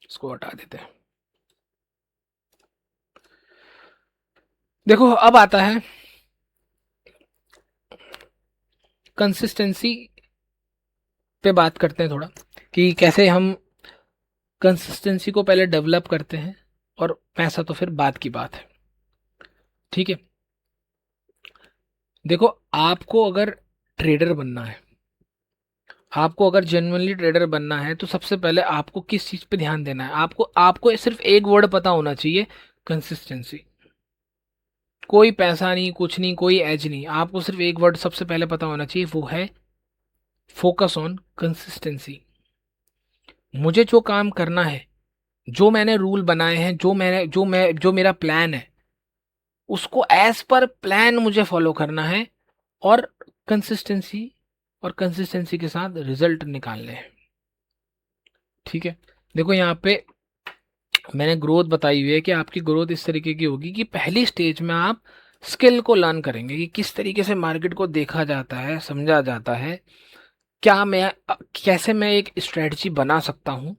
इसको हटा देते हैं। देखो अब आता है कंसिस्टेंसी पे, बात करते हैं थोड़ा कि कैसे हम कंसिस्टेंसी को पहले डेवलप करते हैं और पैसा तो फिर बाद की बात है। ठीक है, देखो आपको अगर ट्रेडर बनना है, आपको अगर जेन्युइनली ट्रेडर बनना है तो सबसे पहले आपको किस चीज़ पे ध्यान देना है, आपको आपको सिर्फ एक वर्ड पता होना चाहिए, कंसिस्टेंसी। कोई पैसा नहीं, कुछ नहीं, कोई एज नहीं, आपको सिर्फ एक वर्ड सबसे पहले पता होना चाहिए, वो है फोकस ऑन कंसिस्टेंसी। मुझे जो काम करना है, जो मैंने रूल बनाए हैं, जो मेरा प्लान है, उसको एज पर प्लान मुझे फॉलो करना है और कंसिस्टेंसी, और कंसिस्टेंसी के साथ रिजल्ट निकालने हैं। ठीक है, देखो यहाँ पे मैंने ग्रोथ बताई हुई है कि आपकी ग्रोथ इस तरीके की होगी कि पहली स्टेज में आप स्किल को लर्न करेंगे कि किस तरीके से मार्केट को देखा जाता है, समझा जाता है, क्या मैं कैसे मैं एक स्ट्रेटजी बना सकता हूँ।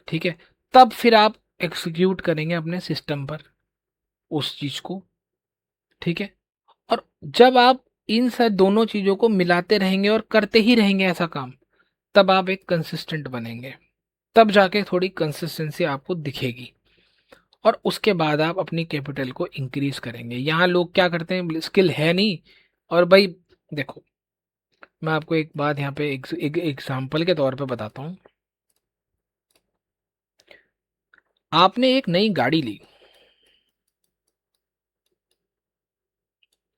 ठीक है, तब फिर आप एग्जीक्यूट करेंगे अपने सिस्टम पर उस चीज को। ठीक है, और जब आप इन सब दोनों चीजों को मिलाते रहेंगे और करते ही रहेंगे ऐसा काम, तब आप एक कंसिस्टेंट बनेंगे, तब जाके थोड़ी कंसिस्टेंसी आपको दिखेगी और उसके बाद आप अपनी कैपिटल को इंक्रीज करेंगे। यहाँ लोग क्या करते हैं, स्किल है नहीं, और भाई देखो मैं आपको एक बात यहाँ पे एक एग्जाम्पल के तौर पे बताता हूँ। आपने एक नई गाड़ी ली,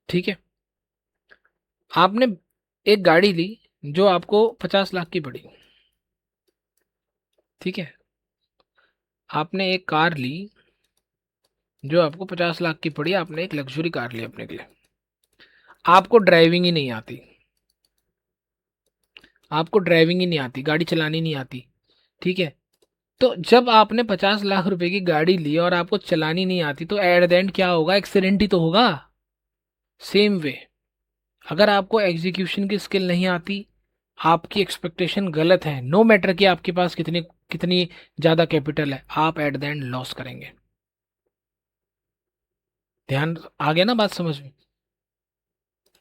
ठीक है, आपने एक गाड़ी ली जो आपको 50 लाख की पड़ी। ठीक है, आपने एक कार ली जो आपको 50 लाख की पड़ी, आपने एक लग्जरी कार ली अपने के लिए, आपको ड्राइविंग ही नहीं आती, आपको ड्राइविंग ही नहीं आती, गाड़ी चलानी नहीं आती। ठीक है, तो जब आपने 50 लाख रुपए की गाड़ी ली और आपको चलानी नहीं आती, तो एट द एंड क्या होगा, एक्सीडेंट ही तो होगा। सेम वे, अगर आपको एग्जीक्यूशन की स्किल नहीं आती, आपकी एक्सपेक्टेशन गलत है, नो मैटर कि आपके पास कितनी कितनी ज़्यादा कैपिटल है, आप एट द एंड लॉस करेंगे। ध्यान आ गया ना बात समझ में,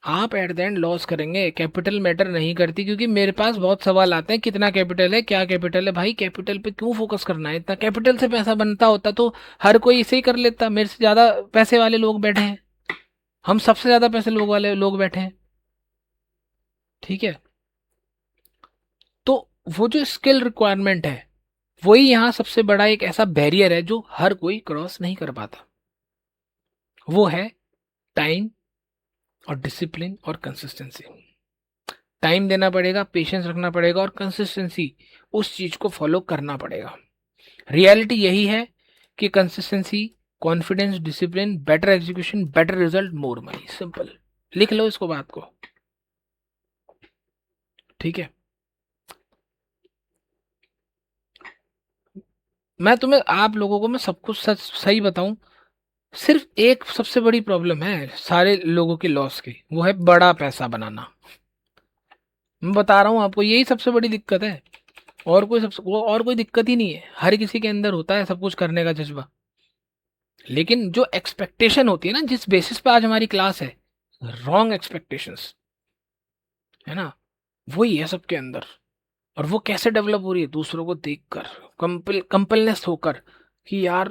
आप एट द एंड लॉस करेंगे। कैपिटल मैटर नहीं करती, क्योंकि मेरे पास बहुत सवाल आते हैं कितना कैपिटल है, क्या कैपिटल है, भाई कैपिटल पे क्यों फोकस करना है, इतना कैपिटल से पैसा बनता होता तो हर कोई इसे ही कर लेता, मेरे से ज़्यादा पैसे वाले लोग बैठे हैं, हम सबसे ज़्यादा पैसे लोग वाले लोग बैठे हैं। ठीक है, तो वो जो स्किल रिक्वायरमेंट है, वही यहाँ सबसे बड़ा एक ऐसा बैरियर है जो हर कोई क्रॉस नहीं कर पाता, वो है टाइम और डिसिप्लिन और कंसिस्टेंसी। टाइम देना पड़ेगा, पेशेंस रखना पड़ेगा और कंसिस्टेंसी उस चीज को फॉलो करना पड़ेगा। रियलिटी यही है कि consistency, confidence, discipline, better execution, better result, more money, simple. लिख लो इसको, बात को। ठीक है, मैं तुम्हें आप लोगों को मैं सब कुछ सच सही बताऊं, सिर्फ एक सबसे बड़ी प्रॉब्लम है सारे लोगों की लॉस की, वो है बड़ा पैसा बनाना। मैं बता रहा हूँ आपको, यही सबसे बड़ी दिक्कत है, और कोई सबसे वो और कोई दिक्कत ही नहीं है। हर किसी के अंदर होता है सब कुछ करने का जज्बा, लेकिन जो एक्सपेक्टेशन होती है ना, जिस बेसिस पे आज हमारी क्लास है, रॉन्ग एक्सपेक्टेशंस, है ना, वही है सबके अंदर। और वो कैसे डेवलप हो रही है, दूसरों को देखकर, कंपलनेस होकर कि यार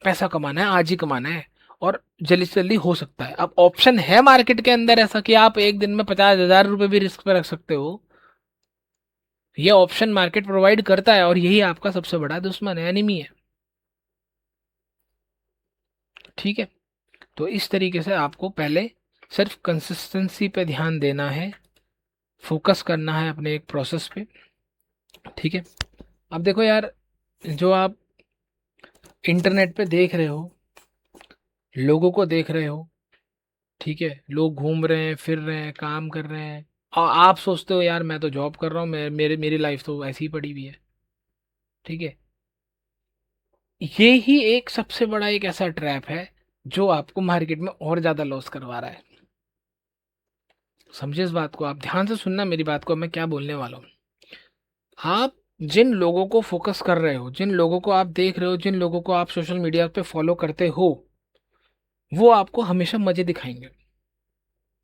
पैसा कमाना है, आज ही कमाना है, और जल्दी से जल्दी हो सकता है। अब ऑप्शन है मार्केट के अंदर ऐसा कि आप एक दिन में 50,000 रुपये भी रिस्क पे रख सकते हो। ये ऑप्शन मार्केट प्रोवाइड करता है और यही आपका सबसे बड़ा दुश्मन है, एनिमी है। ठीक है, तो इस तरीके से आपको पहले सिर्फ कंसिस्टेंसी पे ध्यान देना है, फोकस करना है अपने एक प्रोसेस पे। ठीक है, अब देखो यार, जो आप इंटरनेट पे देख रहे हो, लोगों को देख रहे हो, ठीक है, लोग घूम रहे हैं, फिर रहे हैं, काम कर रहे हैं, और आप सोचते हो यार मैं तो जॉब कर रहा हूँ, मेरी लाइफ तो ऐसी ही पड़ी हुई है। ठीक है, ये ही एक सबसे बड़ा एक ऐसा ट्रैप है जो आपको मार्केट में और ज्यादा लॉस करवा रहा है। समझे इस बात को, आप ध्यान से सुनना मेरी बात को, मैं क्या बोलने वाला हूँ। आप जिन लोगों को फोकस कर रहे हो, जिन लोगों को आप देख रहे हो, जिन लोगों को आप सोशल मीडिया पे फॉलो करते हो, वो आपको हमेशा मजे दिखाएंगे।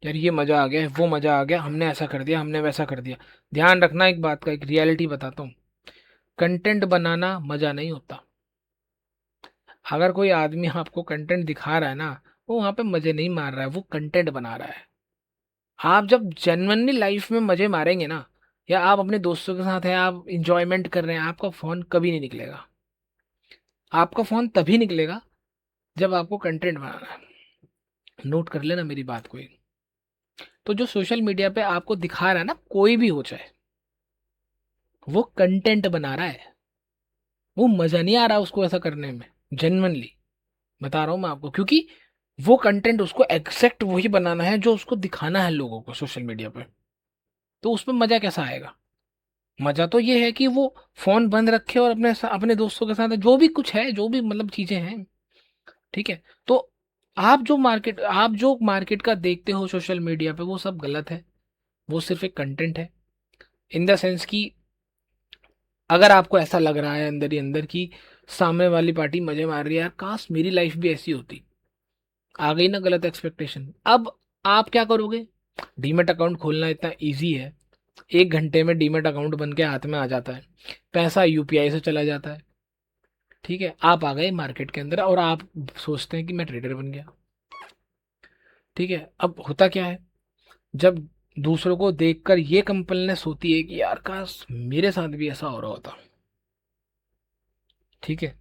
यार ये मजा आ गया, वो मजा आ गया, हमने ऐसा कर दिया, हमने वैसा कर दिया। ध्यान रखना एक बात का, एक रियलिटी बताता हूँ, कंटेंट बनाना मजा नहीं होता। अगर कोई आदमी आपको कंटेंट दिखा रहा है ना, वो वहां पे मजे नहीं मार रहा है, वो कंटेंट बना रहा है। आप जब जेन्युइनली लाइफ में मजे मारेंगे ना, या आप अपने दोस्तों के साथ हैं, आप इंजॉयमेंट कर रहे हैं, आपका फोन कभी नहीं निकलेगा। आपका फोन तभी निकलेगा जब आपको कंटेंट बनाना है। नोट कर लेना मेरी बात को। तो जो सोशल मीडिया पे आपको दिखा रहा है ना, कोई भी हो चाहे, वो कंटेंट बना रहा है। वो मजा नहीं आ रहा उसको ऐसा करने में, जेन्युइनली बता रहा हूं मैं आपको, क्योंकि वो कंटेंट उसको एग्जैक्ट वही बनाना है जो उसको दिखाना है लोगों को सोशल मीडिया पे। तो उसमें मजा कैसा आएगा? मजा तो ये है कि वो फोन बंद रखे और अपने दोस्तों के साथ जो भी कुछ है, जो भी मतलब चीजें हैं। ठीक है, तो आप जो मार्केट का देखते हो सोशल मीडिया पे, वो सब गलत है। वो सिर्फ एक कंटेंट है, इन द सेंस कि अगर आपको ऐसा लग रहा है अंदर ही अंदर कि सामने वाली पार्टी मजे मार रही है, यार काश मेरी लाइफ भी ऐसी होती, आ गई ना गलत एक्सपेक्टेशन। अब आप क्या करोगे? डीमेट अकाउंट खोलना इतना इजी है, 1 घंटे में डीमेट अकाउंट बन के हाथ में आ जाता है, पैसा यूपीआई से चला जाता है। ठीक है, आप आ गए मार्केट के अंदर और आप सोचते हैं कि मैं ट्रेडर बन गया। ठीक है, अब होता क्या है, जब दूसरों को देखकर ये कंपलनेस होती है कि यार काश मेरे साथ भी ऐसा हो रहा होता। ठीक है,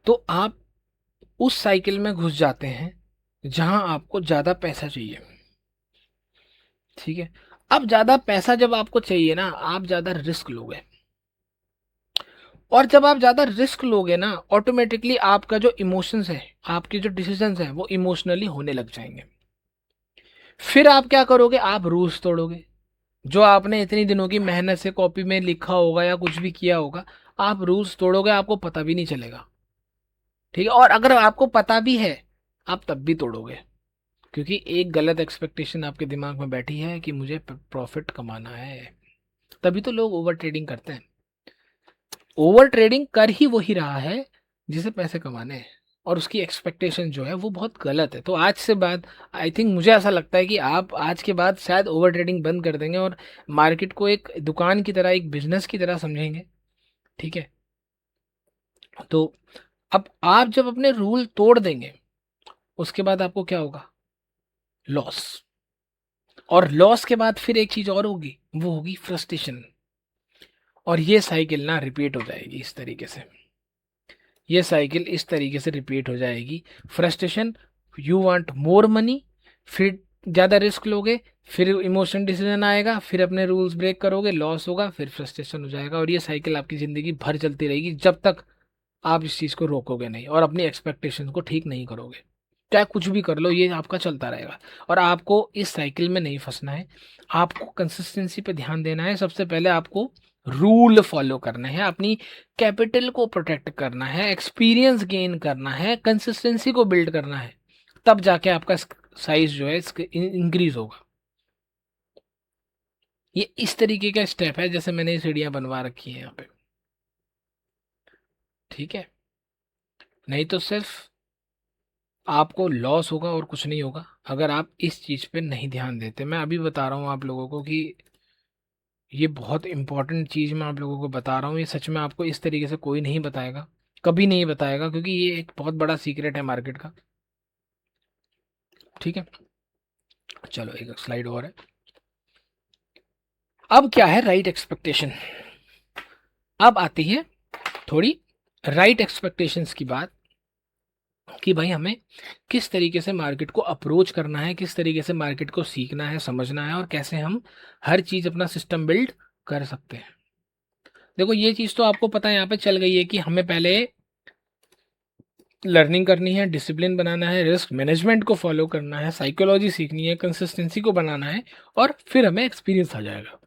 तो आप उस साइकिल में घुस जाते हैं जहां आपको ज्यादा पैसा चाहिए। ठीक है, अब ज्यादा पैसा जब आपको चाहिए ना, आप ज्यादा रिस्क लोगे, और जब आप ज्यादा रिस्क लोगे ना, ऑटोमेटिकली आपका जो इमोशंस है, आपके जो डिसीजंस हैं, वो इमोशनली होने लग जाएंगे। फिर आप क्या करोगे? आप रूल्स तोड़ोगे, जो आपने इतनी दिनों की मेहनत से कॉपी में लिखा होगा या कुछ भी किया होगा। आप रूल्स तोड़ोगे, आपको पता भी नहीं चलेगा। ठीक है, और अगर आपको पता भी है, आप तब भी तोड़ोगे, क्योंकि एक गलत एक्सपेक्टेशन आपके दिमाग में बैठी है कि मुझे प्रॉफिट कमाना है। तभी तो लोग ओवर ट्रेडिंग करते हैं। ओवर ट्रेडिंग कर ही वही रहा है जिसे पैसे कमाने हैं, और उसकी एक्सपेक्टेशन जो है वो बहुत गलत है। तो आज से बाद, आई थिंक, मुझे ऐसा लगता है कि आप आज के बाद शायद ओवर ट्रेडिंग बंद कर देंगे और मार्केट को एक दुकान की तरह, एक बिजनेस की तरह समझेंगे। ठीक है, तो अब आप जब अपने रूल तोड़ देंगे, उसके बाद आपको क्या होगा? लॉस। और लॉस के बाद फिर एक चीज और होगी, वो होगी फ्रस्ट्रेशन। और ये साइकिल ना रिपीट हो जाएगी इस तरीके से, ये साइकिल इस तरीके से रिपीट हो जाएगी। Frustration, you want more money, फिर ज़्यादा रिस्क लोगे, फिर इमोशन डिसीजन आएगा, फिर अपने रूल्स ब्रेक करोगे, लॉस होगा, फिर फ्रस्ट्रेशन हो जाएगा, और ये साइकिल आपकी ज़िंदगी भर चलती रहेगी जब तक आप इस चीज़ को रोकोगे नहीं और अपनी एक्सपेक्टेशन को ठीक नहीं करोगे। चाहे कुछ भी कर लो, ये आपका चलता रहेगा। और आपको इस साइकिल में नहीं फंसना है, आपको कंसिस्टेंसी पे ध्यान देना है। सबसे पहले आपको रूल फॉलो करने हैं, अपनी कैपिटल को प्रोटेक्ट करना है, एक्सपीरियंस गेन करना है, कंसिस्टेंसी को बिल्ड करना है, तब जाके आपका साइज जो है इंक्रीज होगा। ये इस तरीके का स्टेप है, जैसे मैंने ये सीढ़ियां बनवा रखी है यहाँ पे। ठीक है, नहीं तो सिर्फ आपको लॉस होगा और कुछ नहीं होगा अगर आप इस चीज पे नहीं ध्यान देते। मैं अभी बता रहा हूँ आप लोगों को कि ये बहुत इंपॉर्टेंट चीज मैं आप लोगों को बता रहा हूँ, ये सच में आपको इस तरीके से कोई नहीं बताएगा। कभी नहीं बताएगा, क्योंकि ये एक बहुत बड़ा सीक्रेट है मार्केट का। ठीक है, चलो एक स्लाइड और है। अब क्या है राइट एक्सपेक्टेशन। अब आती है थोड़ी राइट एक्सपेक्टेशंस की बात, कि भाई हमें किस तरीके से मार्केट को अप्रोच करना है, किस तरीके से मार्केट को सीखना है, समझना है, और कैसे हम हर चीज अपना सिस्टम बिल्ड कर सकते हैं। देखो ये चीज तो आपको पता है, यहाँ पे चल गई है कि हमें पहले लर्निंग करनी है, डिसिप्लिन बनाना है, रिस्क मैनेजमेंट को फॉलो करना है, साइकोलॉजी सीखनी है, कंसिस्टेंसी को बनाना है, और फिर हमें एक्सपीरियंस आ जाएगा।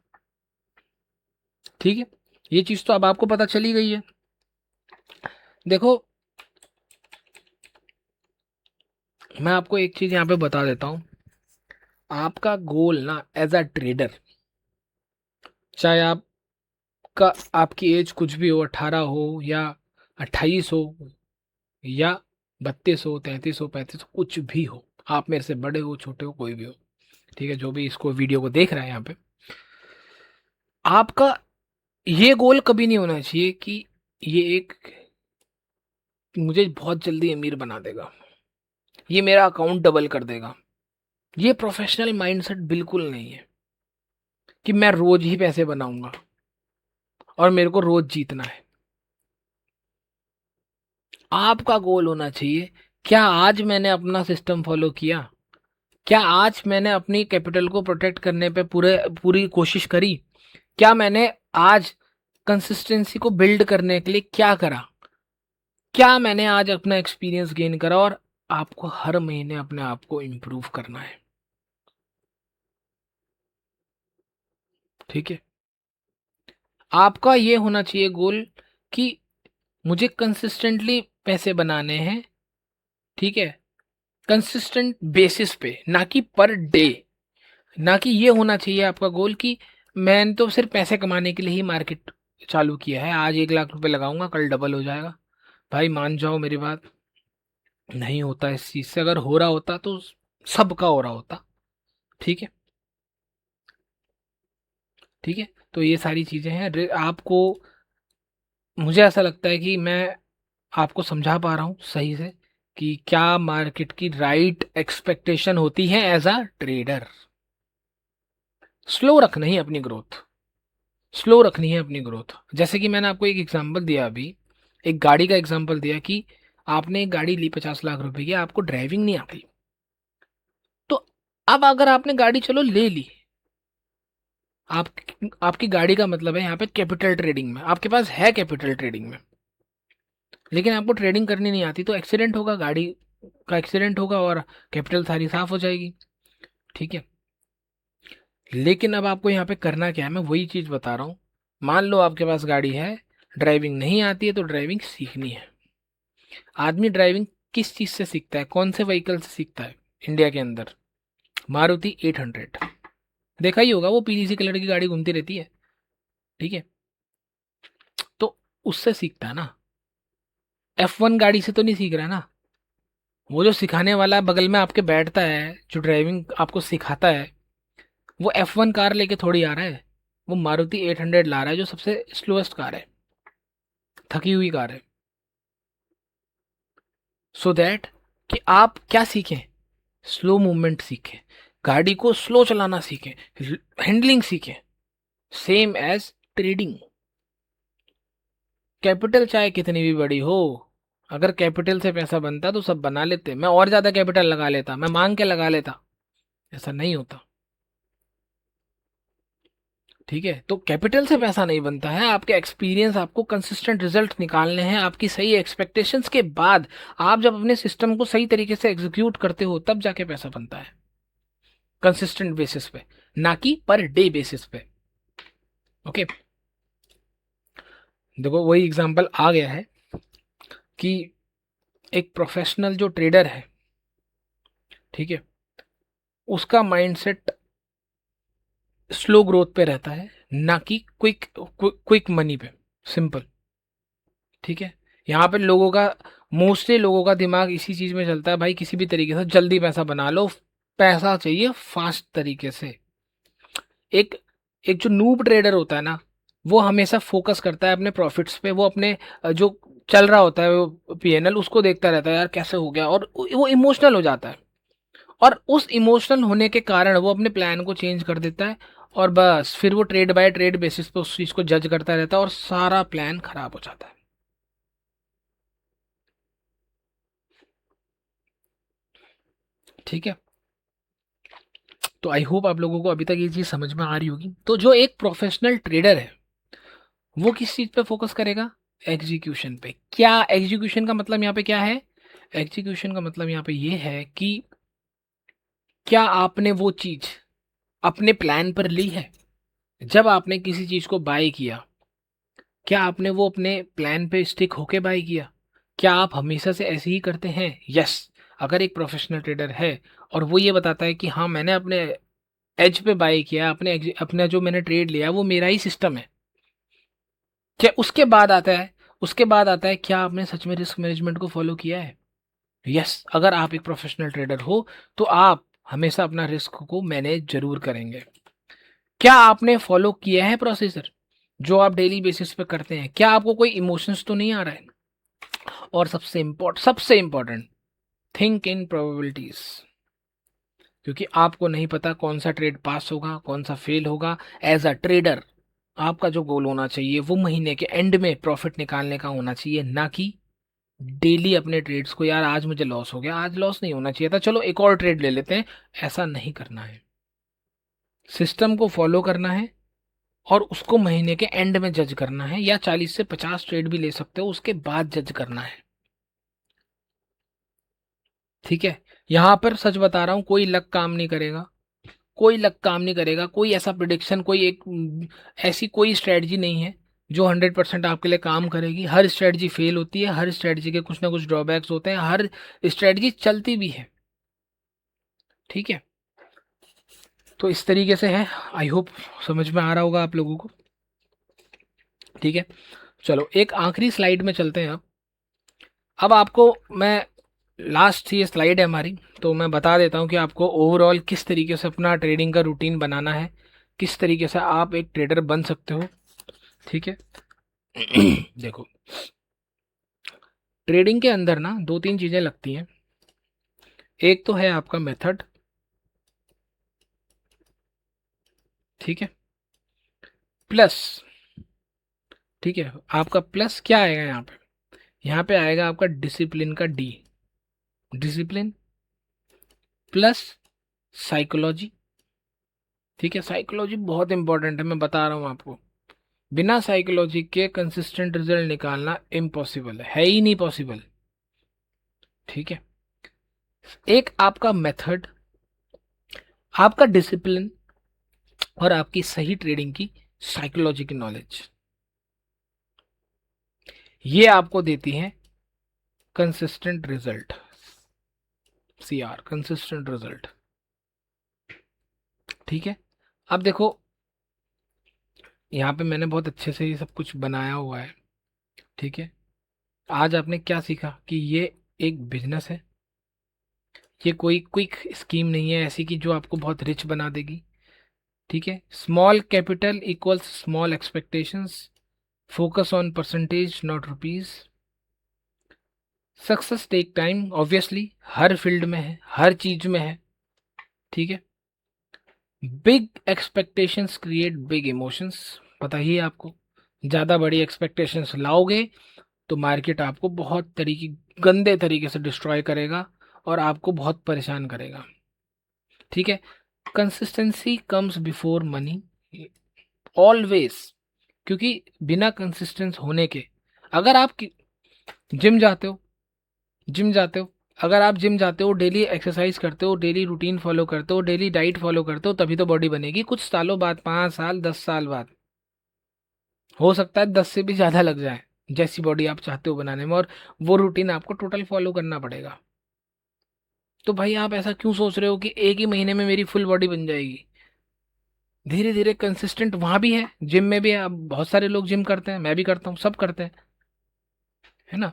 ठीक है, ये चीज तो अब आपको पता चली गई है। देखो मैं आपको एक चीज यहाँ पे बता देता हूँ। आपका गोल ना एज अ ट्रेडर, चाहे आपका आपकी एज कुछ भी हो, 18 हो या 28 हो या 32 हो, 33 हो, 35 हो, कुछ भी हो, आप मेरे से बड़े हो, छोटे हो, कोई भी हो, ठीक है, जो भी इसको वीडियो को देख रहा है यहाँ पे, आपका ये गोल कभी नहीं होना चाहिए कि ये एक मुझे बहुत जल्दी अमीर बना देगा, ये मेरा अकाउंट डबल कर देगा। ये प्रोफेशनल माइंडसेट बिल्कुल नहीं है कि मैं रोज ही पैसे बनाऊंगा और मेरे को रोज जीतना है। आपका गोल होना चाहिए, क्या आज मैंने अपना सिस्टम फॉलो किया, क्या आज मैंने अपनी कैपिटल को प्रोटेक्ट करने पे पूरी कोशिश करी, क्या मैंने आज कंसिस्टेंसी को बिल्ड करने के लिए क्या करा, क्या मैंने आज अपना एक्सपीरियंस गेन करा, और आपको हर महीने अपने आप को इम्प्रूव करना है। ठीक है, आपका ये होना चाहिए गोल कि मुझे कंसिस्टेंटली पैसे बनाने हैं। ठीक है, कंसिस्टेंट बेसिस पे, ना कि पर डे। ना कि ये होना चाहिए आपका गोल कि मैंने तो सिर्फ पैसे कमाने के लिए ही मार्केट चालू किया है, आज 1 लाख रुपए लगाऊंगा, कल डबल हो जाएगा। भाई मान जाओ मेरी बात, नहीं होता इस चीज से। अगर हो रहा होता तो सबका हो रहा होता। ठीक है, ठीक है, तो ये सारी चीजें हैं। आपको, मुझे ऐसा लगता है कि मैं आपको समझा पा रहा हूँ सही से कि क्या मार्केट की राइट एक्सपेक्टेशन होती है एज अ ट्रेडर। स्लो रखनी है अपनी ग्रोथ, स्लो रखनी है अपनी ग्रोथ। जैसे कि मैंने आपको एक एग्जांपल दिया अभी, एक गाड़ी का एग्जांपल दिया कि आपने एक गाड़ी ली 50 लाख रुपए की, आपको ड्राइविंग नहीं आती, तो अब अगर आपने गाड़ी चलो ले ली, आप आपकी गाड़ी का मतलब है यहाँ पे कैपिटल ट्रेडिंग में, आपके पास है कैपिटल ट्रेडिंग में, लेकिन आपको ट्रेडिंग करनी नहीं आती, तो एक्सीडेंट होगा, गाड़ी का एक्सीडेंट होगा और कैपिटल सारी साफ हो जाएगी। ठीक है, लेकिन अब आपको यहाँ पे करना क्या है, मैं वही चीज बता रहा हूँ। मान लो आपके पास गाड़ी है, ड्राइविंग नहीं आती है, तो ड्राइविंग सीखनी है। आदमी ड्राइविंग किस चीज से सीखता है, कौन से व्हीकल से सीखता है इंडिया के अंदर? मारुति 800, देखा ही होगा, वो पीली सी कलर की गाड़ी घूमती रहती है। ठीक है, तो उससे सीखता है ना, F1 गाड़ी से तो नहीं सीख रहा है ना। वो जो सिखाने वाला बगल में आपके बैठता है, जो ड्राइविंग आपको सिखाता है, वो F1 कार लेके थोड़ी आ रहा है, वो मारुति 800 ला रहा है, जो सबसे स्लोएस्ट कार है, थकी हुई कार है। सो दैट कि आप क्या सीखें, स्लो मूवमेंट सीखें, गाड़ी को स्लो चलाना सीखें, हैंडलिंग सीखें। सेम एज ट्रेडिंग, कैपिटल चाहे कितनी भी बड़ी हो, अगर कैपिटल से पैसा बनता तो सब बना लेते, मैं और ज्यादा कैपिटल लगा लेता, मैं मांग के लगा लेता, ऐसा नहीं होता। ठीक है, तो कैपिटल से पैसा नहीं बनता है, आपके एक्सपीरियंस, आपको कंसिस्टेंट रिजल्ट निकालने हैं, आपकी सही एक्सपेक्टेशंस के बाद आप जब अपने सिस्टम को सही तरीके से एग्जीक्यूट करते हो, तब जाके पैसा बनता है, कंसिस्टेंट बेसिस पे, ना कि पर डे बेसिस पे। ओके, देखो वही एग्जांपल आ गया है कि एक प्रोफेशनल जो ट्रेडर है, ठीक है, उसका माइंडसेट स्लो ग्रोथ पे रहता है, ना कि क्विक मनी पे, सिंपल। ठीक है, यहाँ पे लोगों का, मोस्टली लोगों का दिमाग इसी चीज में चलता है, भाई किसी भी तरीके से जल्दी पैसा बना लो, पैसा चाहिए फास्ट तरीके से। एक एक जो नूब ट्रेडर होता है ना, वो हमेशा फोकस करता है अपने प्रॉफिट्स पे, वो अपने जो चल रहा होता है वो पीएनएल उसको देखता रहता है, यार कैसे हो गया, और वो इमोशनल हो जाता है। और उस इमोशनल होने के कारण वो अपने प्लान को चेंज कर देता है, और बस फिर वो ट्रेड बाय ट्रेड बेसिस पे उस चीज को जज करता रहता है, और सारा प्लान खराब हो जाता है। ठीक है, तो आई होप आप लोगों को अभी तक ये चीज समझ में आ रही होगी। तो जो एक प्रोफेशनल ट्रेडर है वो किस चीज पे फोकस करेगा? एग्जीक्यूशन पे। क्या एग्जीक्यूशन का मतलब यहाँ पे क्या है? एग्जीक्यूशन का मतलब यहाँ पे ये है कि क्या आपने वो चीज अपने प्लान पर ली है? जब आपने किसी चीज को बाय किया, क्या आपने वो अपने प्लान पे स्टिक होके बाय किया? क्या आप हमेशा से ऐसे ही करते हैं? यस। अगर एक प्रोफेशनल ट्रेडर है और वो ये बताता है कि हाँ मैंने अपने एज पे बाय किया, अपना जो मैंने ट्रेड लिया वो मेरा ही सिस्टम है, क्या उसके बाद आता है, उसके बाद आता है क्या आपने सच में रिस्क मैनेजमेंट को फॉलो किया है? यस। अगर आप एक प्रोफेशनल ट्रेडर हो तो आप हमेशा अपना रिस्क को मैनेज जरूर करेंगे। क्या आपने फॉलो किया है प्रोसीजर जो आप डेली बेसिस पे करते हैं? क्या आपको कोई इमोशंस तो नहीं आ रहा है? और सबसे इम्पोर्टेंट, थिंक इन प्रोबेबिलिटीज। क्योंकि आपको नहीं पता कौन सा ट्रेड पास होगा, कौन सा फेल होगा। एज अ ट्रेडर आपका जो गोल होना चाहिए वो महीने के एंड में प्रॉफिट निकालने का होना चाहिए, ना कि डेली अपने ट्रेड्स को, यार आज मुझे लॉस हो गया, आज लॉस नहीं होना चाहिए था, चलो एक और ट्रेड ले लेते हैं। ऐसा नहीं करना है। सिस्टम को फॉलो करना है और उसको महीने के एंड में जज करना है, या 40 से 50 ट्रेड भी ले सकते हो उसके बाद जज करना है। ठीक है, यहां पर सच बता रहा हूं, कोई लक काम नहीं करेगा, कोई लक काम नहीं करेगा, कोई ऐसा प्रिडिक्शन, कोई एक ऐसी कोई स्ट्रेटजी नहीं है जो 100% आपके लिए काम करेगी। हर स्ट्रेटजी फेल होती है, हर स्ट्रेटजी के कुछ ना कुछ ड्रॉबैक्स होते हैं, हर स्ट्रेटजी चलती भी है। ठीक है, तो इस तरीके से है। आई होप समझ में आ रहा होगा आप लोगों को। ठीक है, चलो एक आखिरी स्लाइड में चलते हैं। अब आपको मैं, लास्ट ये स्लाइड है हमारी, तो मैं बता देता हूँ कि आपको ओवरऑल किस तरीके से अपना ट्रेडिंग का रूटीन बनाना है, किस तरीके से आप एक ट्रेडर बन सकते हो। ठीक है देखो, ट्रेडिंग के अंदर ना दो तीन चीज़ें लगती हैं। एक तो है आपका मेथड, ठीक है, प्लस, ठीक है, आपका प्लस क्या आएगा यहाँ पे? यहाँ पे आएगा आपका डिसिप्लिन का डी। Discipline plus psychology. ठीक है, साइकोलॉजी बहुत इंपॉर्टेंट है, मैं बता रहा हूँ आपको। बिना साइकोलॉजी के कंसिस्टेंट रिजल्ट निकालना इम्पॉसिबल है ही नहीं पॉसिबल। ठीक है, एक आपका मेथड, आपका डिसिप्लिन, और आपकी सही ट्रेडिंग की साइकोलॉजी की नॉलेज, ये आपको देती है consistent result. CR, consistent result. ठीक है, अब देखो यहाँ पे मैंने बहुत अच्छे से ये सब कुछ बनाया हुआ है। ठीक है, आज आपने क्या सीखा कि ये एक बिजनेस है, ये कोई क्विक स्कीम नहीं है ऐसी कि जो आपको बहुत रिच बना देगी। ठीक है, small capital equals small expectations, focus on percentage not rupees, success take time, obviously हर फील्ड में है, हर चीज में है। ठीक है, big expectations create big emotions, पता ही है आपको। ज़्यादा बड़ी एक्सपेक्टेशंस लाओगे तो मार्केट आपको बहुत तरीके, गंदे तरीके से डिस्ट्रॉय करेगा और आपको बहुत परेशान करेगा। ठीक है, consistency comes before money always. क्योंकि बिना कंसिस्टेंस होने के, अगर आप जिम जाते हो, जिम जाते हो, अगर आप जिम जाते हो, डेली एक्सरसाइज करते हो, डेली रूटीन फॉलो करते हो, डेली डाइट फॉलो करते हो, तभी तो बॉडी बनेगी। कुछ सालों बाद, 5 साल 10 साल बाद, हो सकता है 10 से भी ज़्यादा लग जाए, जैसी बॉडी आप चाहते हो बनाने में, और वो रूटीन आपको टोटल फॉलो करना पड़ेगा। तो भाई आप ऐसा क्यों सोच रहे हो कि एक ही महीने में मेरी फुल बॉडी बन जाएगी? धीरे धीरे कंसिस्टेंट वहाँ भी है, जिम में भी अब बहुत सारे लोग जिम करते हैं, मैं भी करता हूँ, सब करते हैं, है ना।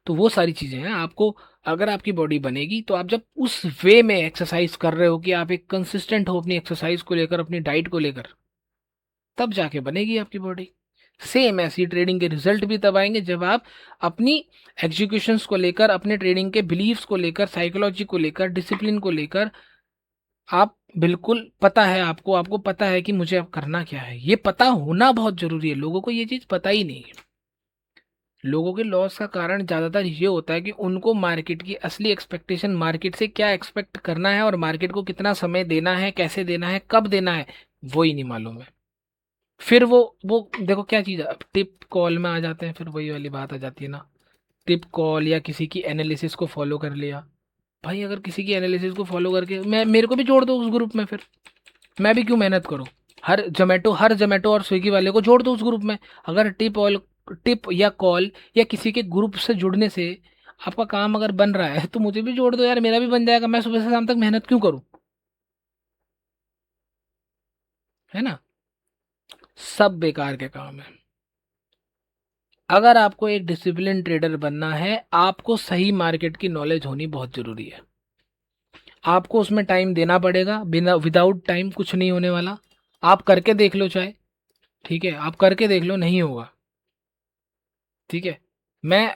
तो वो सारी चीज़ें हैं आपको, अगर आपकी बॉडी बनेगी तो आप जब उस वे में एक्सरसाइज कर रहे हो कि आप एक कंसिस्टेंट हो अपनी एक्सरसाइज को लेकर, अपनी डाइट को लेकर, तब जाके बनेगी आपकी बॉडी। सेम ऐसी ट्रेडिंग के रिजल्ट भी तब आएंगे जब आप अपनी एग्जीक्यूशंस को लेकर, अपने ट्रेडिंग के बिलीव्स को लेकर, साइकोलॉजी को लेकर, डिसिप्लिन को लेकर आप बिल्कुल पता है आपको, आपको पता है कि मुझे अब करना क्या है। ये पता होना बहुत जरूरी है, लोगों को ये चीज पता ही नहीं है। लोगों के लॉस का कारण ज्यादातर ये होता है कि उनको मार्केट की असली एक्सपेक्टेशन, मार्केट से क्या एक्सपेक्ट करना है और मार्केट को कितना समय देना है, कैसे देना है, कब देना है, वो ही नहीं मालूम है। फिर वो देखो क्या चीज़ है, अब टिप कॉल में आ जाते हैं, फिर वही वाली बात आ जाती है ना। टिप कॉल या किसी की एनालिसिस को फॉलो कर लिया। भाई अगर किसी की एनालिसिस को फॉलो करके मैं, मेरे को भी जोड़ दो उस ग्रुप में, फिर मैं भी क्यों मेहनत करूं। हर जोमेटो और स्विगी वाले को जोड़ दो उस ग्रुप में। अगर टिप या कॉल या किसी के ग्रुप से जुड़ने से आपका काम अगर बन रहा है तो मुझे भी जोड़ दो यार, मेरा भी बन जाएगा। मैं सुबह से शाम तक मेहनत क्यों करूं, है ना। सब बेकार के काम है। अगर आपको एक डिसिप्लिन ट्रेडर बनना है, आपको सही मार्केट की नॉलेज होनी बहुत जरूरी है। आपको उसमें टाइम देना पड़ेगा, बिना विदाउट टाइम कुछ नहीं होने वाला। आप करके देख लो चाहे, ठीक है, आप करके देख लो, नहीं होगा, ठीक है। मैं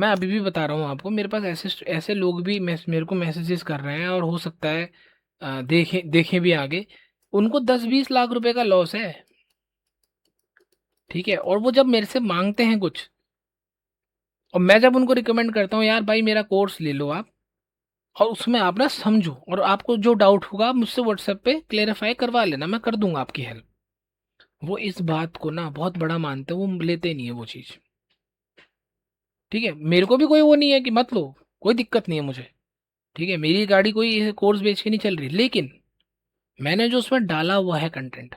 अभी भी बता रहा हूँ आपको, मेरे पास ऐसे ऐसे लोग भी मेरे को मैसेजेस कर रहे हैं, और हो सकता है देखें देखें भी आगे, उनको 10-20 लाख रुपए का लॉस है, ठीक है। और वो जब मेरे से मांगते हैं कुछ, और मैं जब उनको रिकमेंड करता हूँ यार भाई मेरा कोर्स ले लो आप, और उसमें आप ना समझो, और आपको जो डाउट होगा आप मुझसे व्हाट्सएप पे क्लेरिफाई करवा लेना, मैं कर दूंगा आपकी हेल्प। वो इस बात को ना बहुत बड़ा मानते हैं, वो लेते नहीं है वो चीज़, ठीक है। मेरे को भी कोई वो नहीं है कि मत लो, कोई दिक्कत नहीं है मुझे, ठीक है। मेरी गाड़ी कोई कोर्स बेच के नहीं चल रही, लेकिन मैंने जो उसमें डाला हुआ है कंटेंट,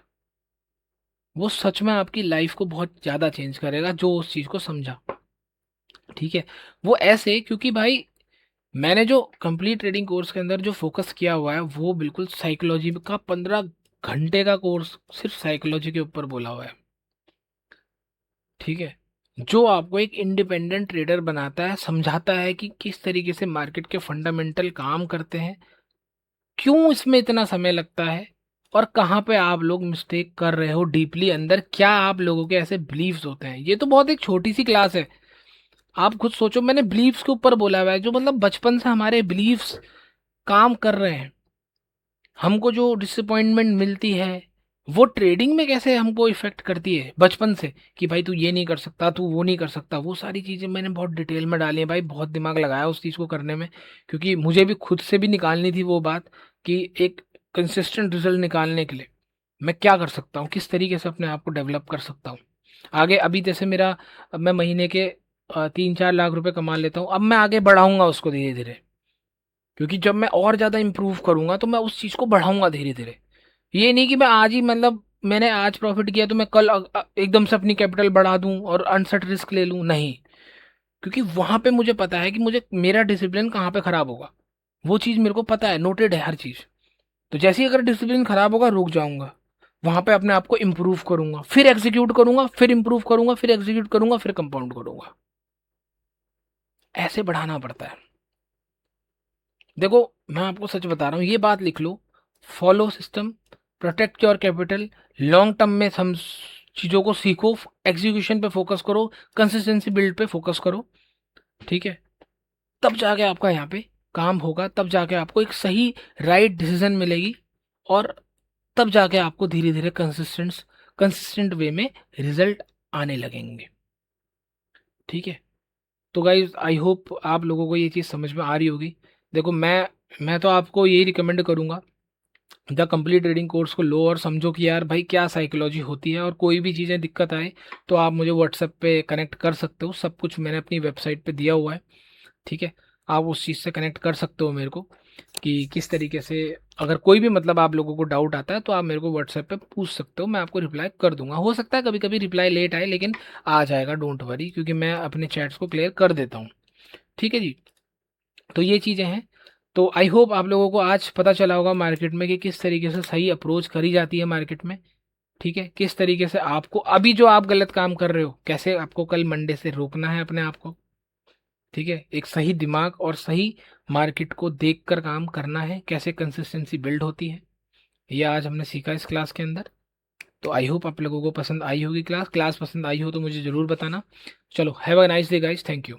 वो सच में आपकी लाइफ को बहुत ज़्यादा चेंज करेगा, जो उस चीज़ को समझा, ठीक है। वो ऐसे क्योंकि भाई मैंने जो कंप्लीट ट्रेडिंग कोर्स के अंदर जो फोकस किया हुआ है वो बिल्कुल साइकोलॉजी का 15 घंटे का कोर्स सिर्फ साइकोलॉजी के ऊपर बोला हुआ है, ठीक है। जो आपको एक इंडिपेंडेंट ट्रेडर बनाता है, समझाता है कि किस तरीके से मार्केट के फंडामेंटल काम करते हैं, क्यों इसमें इतना समय लगता है, और कहाँ पे आप लोग मिस्टेक कर रहे हो डीपली अंदर, क्या आप लोगों के ऐसे बिलीव्स होते हैं। ये तो बहुत एक छोटी सी क्लास है, आप खुद सोचो, मैंने बिलीव्स के ऊपर बोला हुआ है, जो मतलब बचपन से हमारे बिलीव्स काम कर रहे हैं, हमको जो डिसअपॉइंटमेंट मिलती है वो ट्रेडिंग में कैसे हमको इफेक्ट करती है बचपन से, कि भाई तू ये नहीं कर सकता, तू वो नहीं कर सकता। वो सारी चीज़ें मैंने बहुत डिटेल में डाली है भाई, बहुत दिमाग लगाया उस चीज़ को करने में, क्योंकि मुझे भी खुद से भी निकालनी थी वो बात, कि एक कंसिस्टेंट रिजल्ट निकालने के लिए मैं क्या कर सकता हूँ, किस तरीके से अपने आप को डेवलप कर सकता हूँ आगे। अभी जैसे मेरा, अब मैं महीने के 3-4 लाख रुपए कमा लेता हूँ, अब मैं आगे बढ़ाऊंगा उसको धीरे धीरे, क्योंकि जब मैं और ज़्यादा इंप्रूव करूंगा तो मैं उस चीज़ को बढ़ाऊंगा धीरे धीरे। ये नहीं कि मैं आज ही, मतलब मैंने आज प्रॉफिट किया तो मैं कल एकदम से अपनी कैपिटल बढ़ा दूं और अनसेट रिस्क ले लूं, नहीं। क्योंकि वहां पे मुझे पता है कि मुझे मेरा डिसिप्लिन कहाँ पे खराब होगा, वो चीज़ मेरे को पता है, नोटेड है हर चीज़। तो जैसे ही अगर डिसिप्लिन खराब होगा, रुक जाऊंगा, वहां पे अपने आप को इंप्रूव करूंगा, फिर एग्जीक्यूट करूंगा, फिर इंप्रूव करूंगा, फिर एग्जीक्यूट करूंगा, फिर कंपाउंड करूंगा। ऐसे बढ़ाना पड़ता है। देखो मैं आपको सच बता रहा हूँ, ये बात लिख लो, follow system, protect your capital, long term में हम चीज़ों को सीखो, एग्जीक्यूशन पे फोकस करो, कंसिस्टेंसी बिल्ड पे फोकस करो, ठीक है। तब जाके आपका यहाँ पे काम होगा, तब जाके आपको एक सही राइट डिसीजन मिलेगी, और तब जाके आपको धीरे धीरे कंसिस्टेंट वे में रिजल्ट आने लगेंगे, ठीक है। तो गाइज आई होप आप लोगों को ये चीज़ समझ में आ रही होगी। देखो मैं तो आपको यही रिकमेंड करूंगा, द कंप्लीट ट्रेडिंग कोर्स को लो और समझो कि यार भाई क्या साइकोलॉजी होती है, और कोई भी चीज़ें दिक्कत आए तो आप मुझे व्हाट्सएप पे कनेक्ट कर सकते हो, सब कुछ मैंने अपनी वेबसाइट पे दिया हुआ है, ठीक है। आप उस चीज़ से कनेक्ट कर सकते हो मेरे को, कि किस तरीके से, अगर कोई भी मतलब आप लोगों को डाउट आता है तो आप मेरे को व्हाट्सएप पे पूछ सकते हो, मैं आपको रिप्लाई कर दूंगा। हो सकता है कभी कभी रिप्लाई लेट आए, लेकिन आ जाएगा, डोंट वरी, क्योंकि मैं अपने चैट्स को क्लियर कर देता हूँ, ठीक है जी। तो ये चीज़ें हैं। तो आई होप आप लोगों को आज पता चला होगा मार्केट में कि किस तरीके से सही अप्रोच करी जाती है मार्केट में, ठीक है। किस तरीके से आपको अभी जो आप गलत काम कर रहे हो, कैसे आपको कल मंडे से रोकना है अपने आप को, ठीक है। एक सही दिमाग और सही मार्केट को देख कर काम करना है, कैसे कंसिस्टेंसी बिल्ड होती है, ये आज हमने सीखा इस क्लास के अंदर। तो आई होप आप लोगों को पसंद आई होगी क्लास। क्लास पसंद आई हो तो मुझे ज़रूर बताना। चलो, have a nice day guys, thank you.